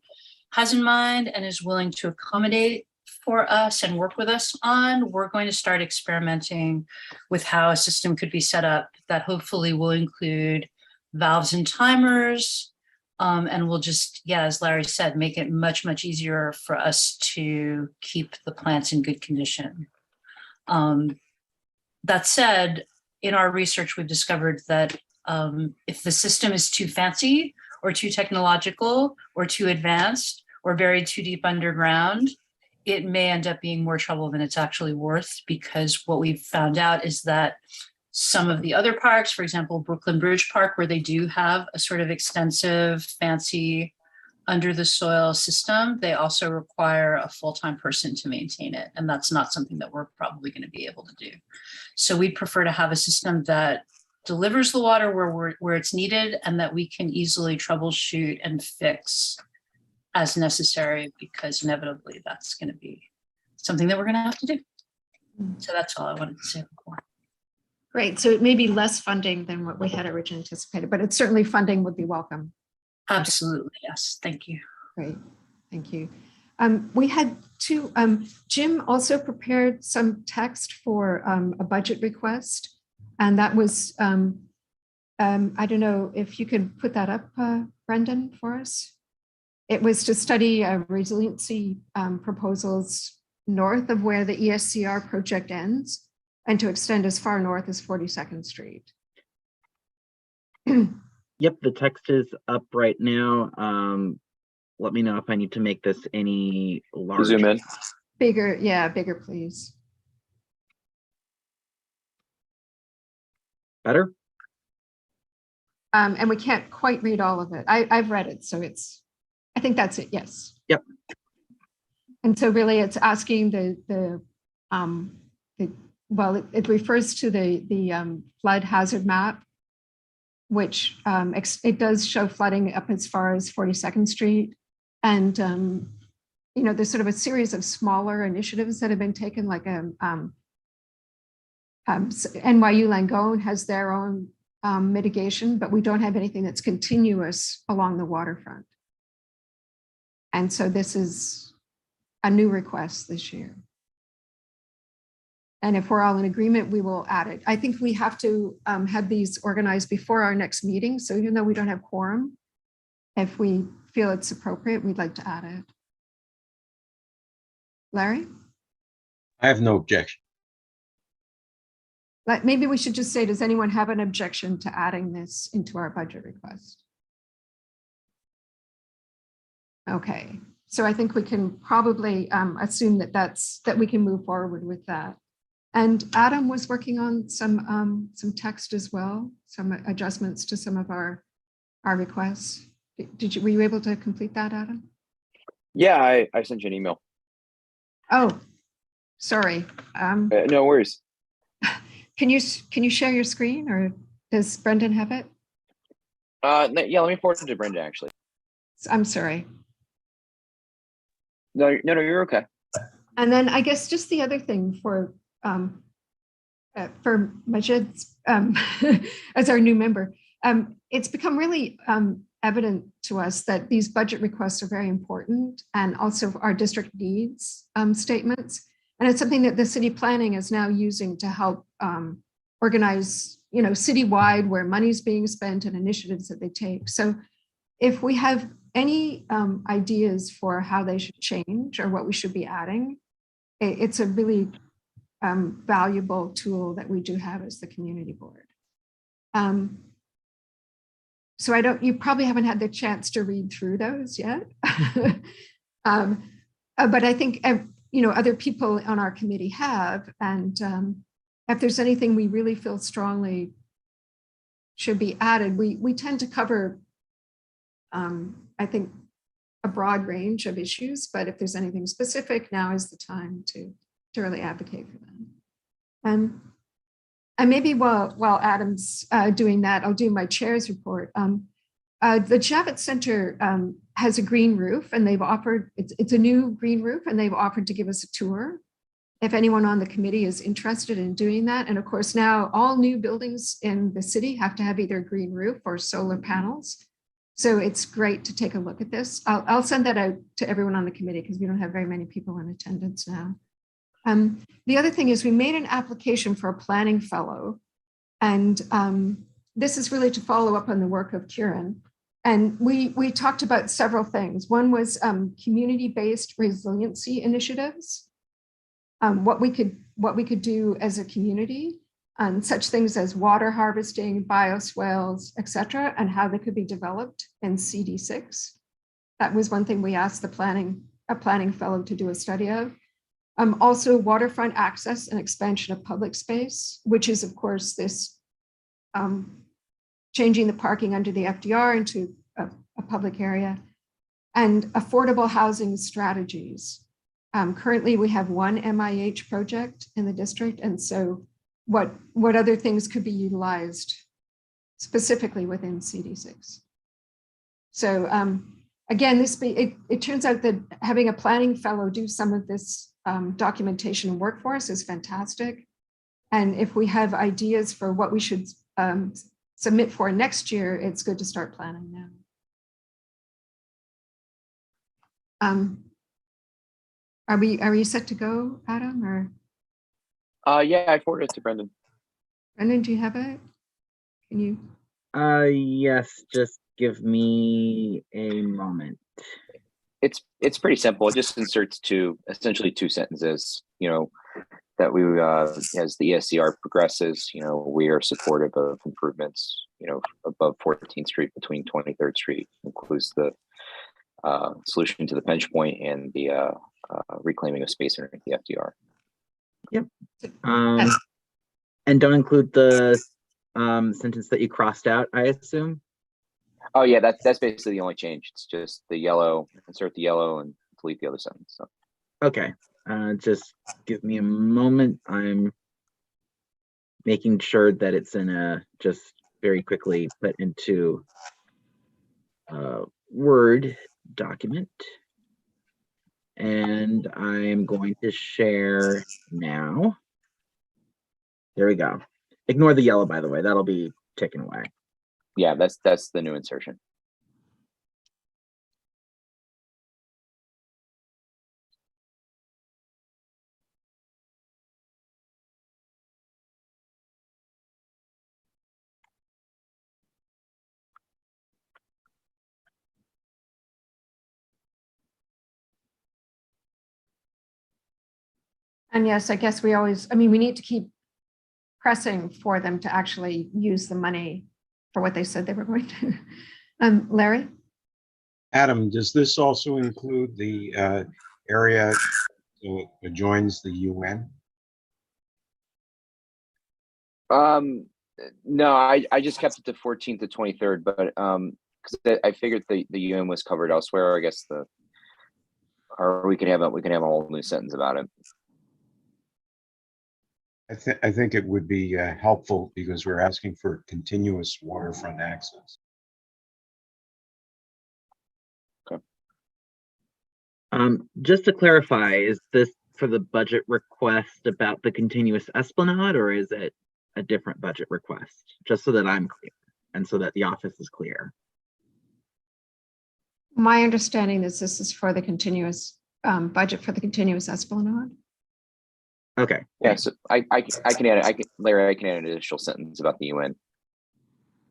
Speaker 14: has in mind and is willing to accommodate for us and work with us on, we're going to start experimenting with how a system could be set up that hopefully will include valves and timers. And we'll just, yeah, as Larry said, make it much, much easier for us to keep the plants in good condition. That said, in our research, we've discovered that if the system is too fancy or too technological or too advanced or buried too deep underground, it may end up being more trouble than it's actually worth, because what we've found out is that some of the other parks, for example, Brooklyn Bridge Park, where they do have a sort of extensive, fancy under the soil system, they also require a full-time person to maintain it. And that's not something that we're probably going to be able to do. So we'd prefer to have a system that delivers the water where it's needed and that we can easily troubleshoot and fix as necessary, because inevitably that's going to be something that we're going to have to do. So that's all I wanted to say before.
Speaker 2: Great. So it may be less funding than what we had originally anticipated, but it's certainly funding would be welcome.
Speaker 14: Absolutely. Yes. Thank you.
Speaker 2: Great. Thank you. We had two, Jim also prepared some text for a budget request. And that was, I don't know if you could put that up, Brendan, for us. It was to study resiliency proposals north of where the ESCR project ends and to extend as far north as 42nd Street.
Speaker 1: Yep, the text is up right now. Let me know if I need to make this any larger.
Speaker 15: Zoom in.
Speaker 2: Bigger, yeah, bigger, please.
Speaker 1: Better?
Speaker 2: And we can't quite read all of it. I've read it, so I think that's it, yes.
Speaker 1: Yep.
Speaker 2: And so really it's asking well, it refers to the flood hazard map, which it does show flooding up as far as 42nd Street. And, you know, there's sort of a series of smaller initiatives that have been taken, like NYU Langone has their own mitigation, but we don't have anything that's continuous along the waterfront. And so this is a new request this year. And if we're all in agreement, we will add it. I think we have to have these organized before our next meeting. So even though we don't have quorum, if we feel it's appropriate, we'd like to add it. Larry?
Speaker 3: I have no objection.
Speaker 2: Like maybe we should just say, does anyone have an objection to adding this into our budget request? Okay, so I think we can probably assume that we can move forward with that. And Adam was working on some text as well, some adjustments to some of our requests. Were you able to complete that, Adam?
Speaker 15: Yeah, I sent you an email.
Speaker 2: Oh, sorry.
Speaker 15: No worries.
Speaker 2: Can you share your screen, or does Brendan have it?
Speaker 15: Yeah, let me forward it to Brenda, actually.
Speaker 2: I'm sorry.
Speaker 15: No, you're okay.
Speaker 2: And then I guess just the other thing for Majid as our new member, it's become really evident to us that these budget requests are very important, and also our district needs statements. And it's something that the city planning is now using to help organize, you know, citywide where money's being spent and initiatives that they take. So if we have any ideas for how they should change or what we should be adding, it's a really valuable tool that we do have as the community board. So you probably haven't had the chance to read through those yet. But I think, you know, other people on our committee have, and if there's anything we really feel strongly should be added, we tend to cover, I think, a broad range of issues, but if there's anything specific, now is the time to really advocate for them. And maybe while Adam's doing that, I'll do my chair's report. The Javits Center has a green roof, and they've offered, it's a new green roof, and they've offered to give us a tour if anyone on the committee is interested in doing that. And of course, now all new buildings in the city have to have either a green roof or solar panels. So it's great to take a look at this. I'll send that out to everyone on the committee because we don't have very many people in attendance now. The other thing is we made an application for a planning fellow, and this is really to follow up on the work of Kieran. And we talked about several things. One was community-based resiliency initiatives, what we could do as a community, such things as water harvesting, bioswales, et cetera, and how they could be developed in CD6. That was one thing we asked a planning fellow to do a study of. Also waterfront access and expansion of public space, which is of course this changing the parking under the FDR into a public area, and affordable housing strategies. Currently we have one MIH project in the district, and so what other things could be utilized specifically within CD6. So again, it turns out that having a planning fellow do some of this documentation work for us is fantastic. And if we have ideas for what we should submit for next year, it's good to start planning now. Are we set to go, Adam, or?
Speaker 15: Yeah, I forwarded it to Brendan.
Speaker 2: Brendan, do you have it? Can you?
Speaker 1: Yes, just give me a moment.
Speaker 15: It's pretty simple. It just inserts essentially two sentences, you know, that we, as the ESCR progresses, you know, we are supportive of improvements, you know, above 14th Street between 23rd Street, includes the solution to the pinch point and the reclaiming of space underneath the FDR.
Speaker 1: Yep. And don't include the sentence that you crossed out, I assume?
Speaker 15: Oh yeah, that's basically the only change. It's just the yellow, insert the yellow and delete the other sentence. So.
Speaker 1: Okay, just give me a moment. I'm making sure that it's in a, just very quickly put into a Word document. And I'm going to share now. There we go. Ignore the yellow, by the way, that'll be taken away.
Speaker 15: Yeah, that's the new insertion.
Speaker 2: And yes, I guess we always, I mean, we need to keep pressing for them to actually use the money for what they said they were going to. Larry?
Speaker 3: Adam, does this also include the area that adjoins the UN?
Speaker 15: No, I just kept it to 14th to 23rd, but because I figured the UN was covered elsewhere. I guess or we can have a whole new sentence about it.
Speaker 3: I think it would be helpful because we're asking for continuous waterfront access.
Speaker 15: Okay.
Speaker 1: Just to clarify, is this for the budget request about the continuous Esplanade, or is it a different budget request? Just so that I'm clear and so that the office is clear.
Speaker 2: My understanding is this is for the continuous budget for the continuous Esplanade.
Speaker 1: Okay.
Speaker 15: Yeah, so I can add Larry, I can add an additional sentence about the UN.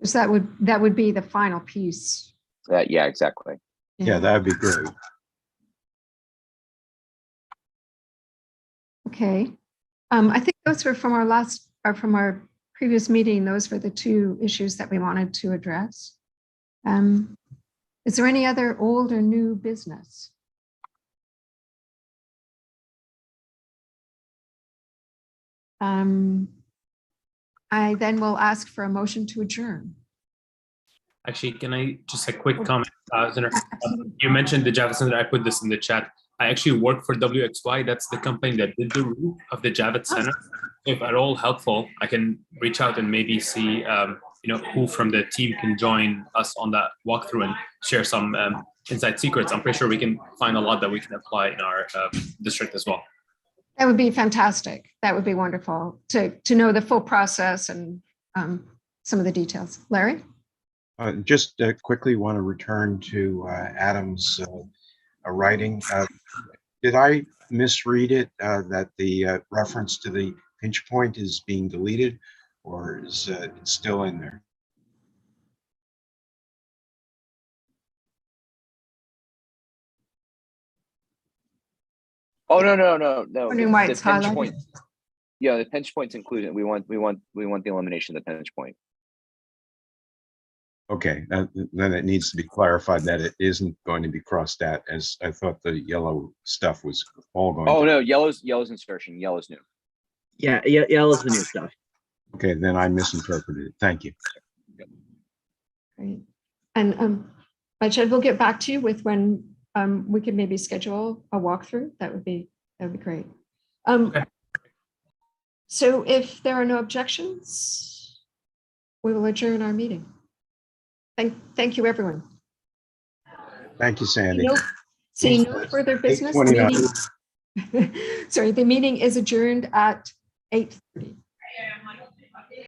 Speaker 2: So that would be the final piece.
Speaker 15: Yeah, exactly.
Speaker 3: Yeah, that'd be great.
Speaker 2: Okay. I think those were from from our previous meeting. Those were the two issues that we wanted to address. Is there any other old or new business? I then will ask for a motion to adjourn.
Speaker 16: Actually, can I just a quick comment? You mentioned the Javits Center. I put this in the chat. I actually work for WXY. That's the company that did the roof of the Javits Center. If at all helpful, I can reach out and maybe see who from the team can join us on that walkthrough and share some inside secrets. I'm pretty sure we can find a lot that we can apply in our district as well.
Speaker 2: That would be fantastic. That would be wonderful to know the full process and some of the details. Larry?
Speaker 3: Just quickly want to return to Adam's writing. Did I misread it that the reference to the pinch point is being deleted, or is it still in there?
Speaker 15: Oh no.
Speaker 2: Wondering why it's
Speaker 15: pinch
Speaker 2: highlighted.
Speaker 15: point. Yeah, the pinch point's included. We want the elimination of the pinch point.
Speaker 3: Okay, then it needs to be clarified that it isn't going to be crossed out, as I thought the yellow stuff was all going.
Speaker 15: Oh no, yellow's insertion. Yellow's new.
Speaker 1: Yeah, yellow's the new stuff.
Speaker 3: Okay, then I misinterpreted it. Thank you.
Speaker 2: Great. And Jed, we'll get back to you with when we could maybe schedule a walkthrough. That would be great.
Speaker 16: Okay.
Speaker 2: So if there are no objections, we will adjourn our meeting. Thank you, everyone.
Speaker 3: Thank you, Sandy.
Speaker 2: Seeing no further business. Sorry, the meeting is adjourned at 8:30.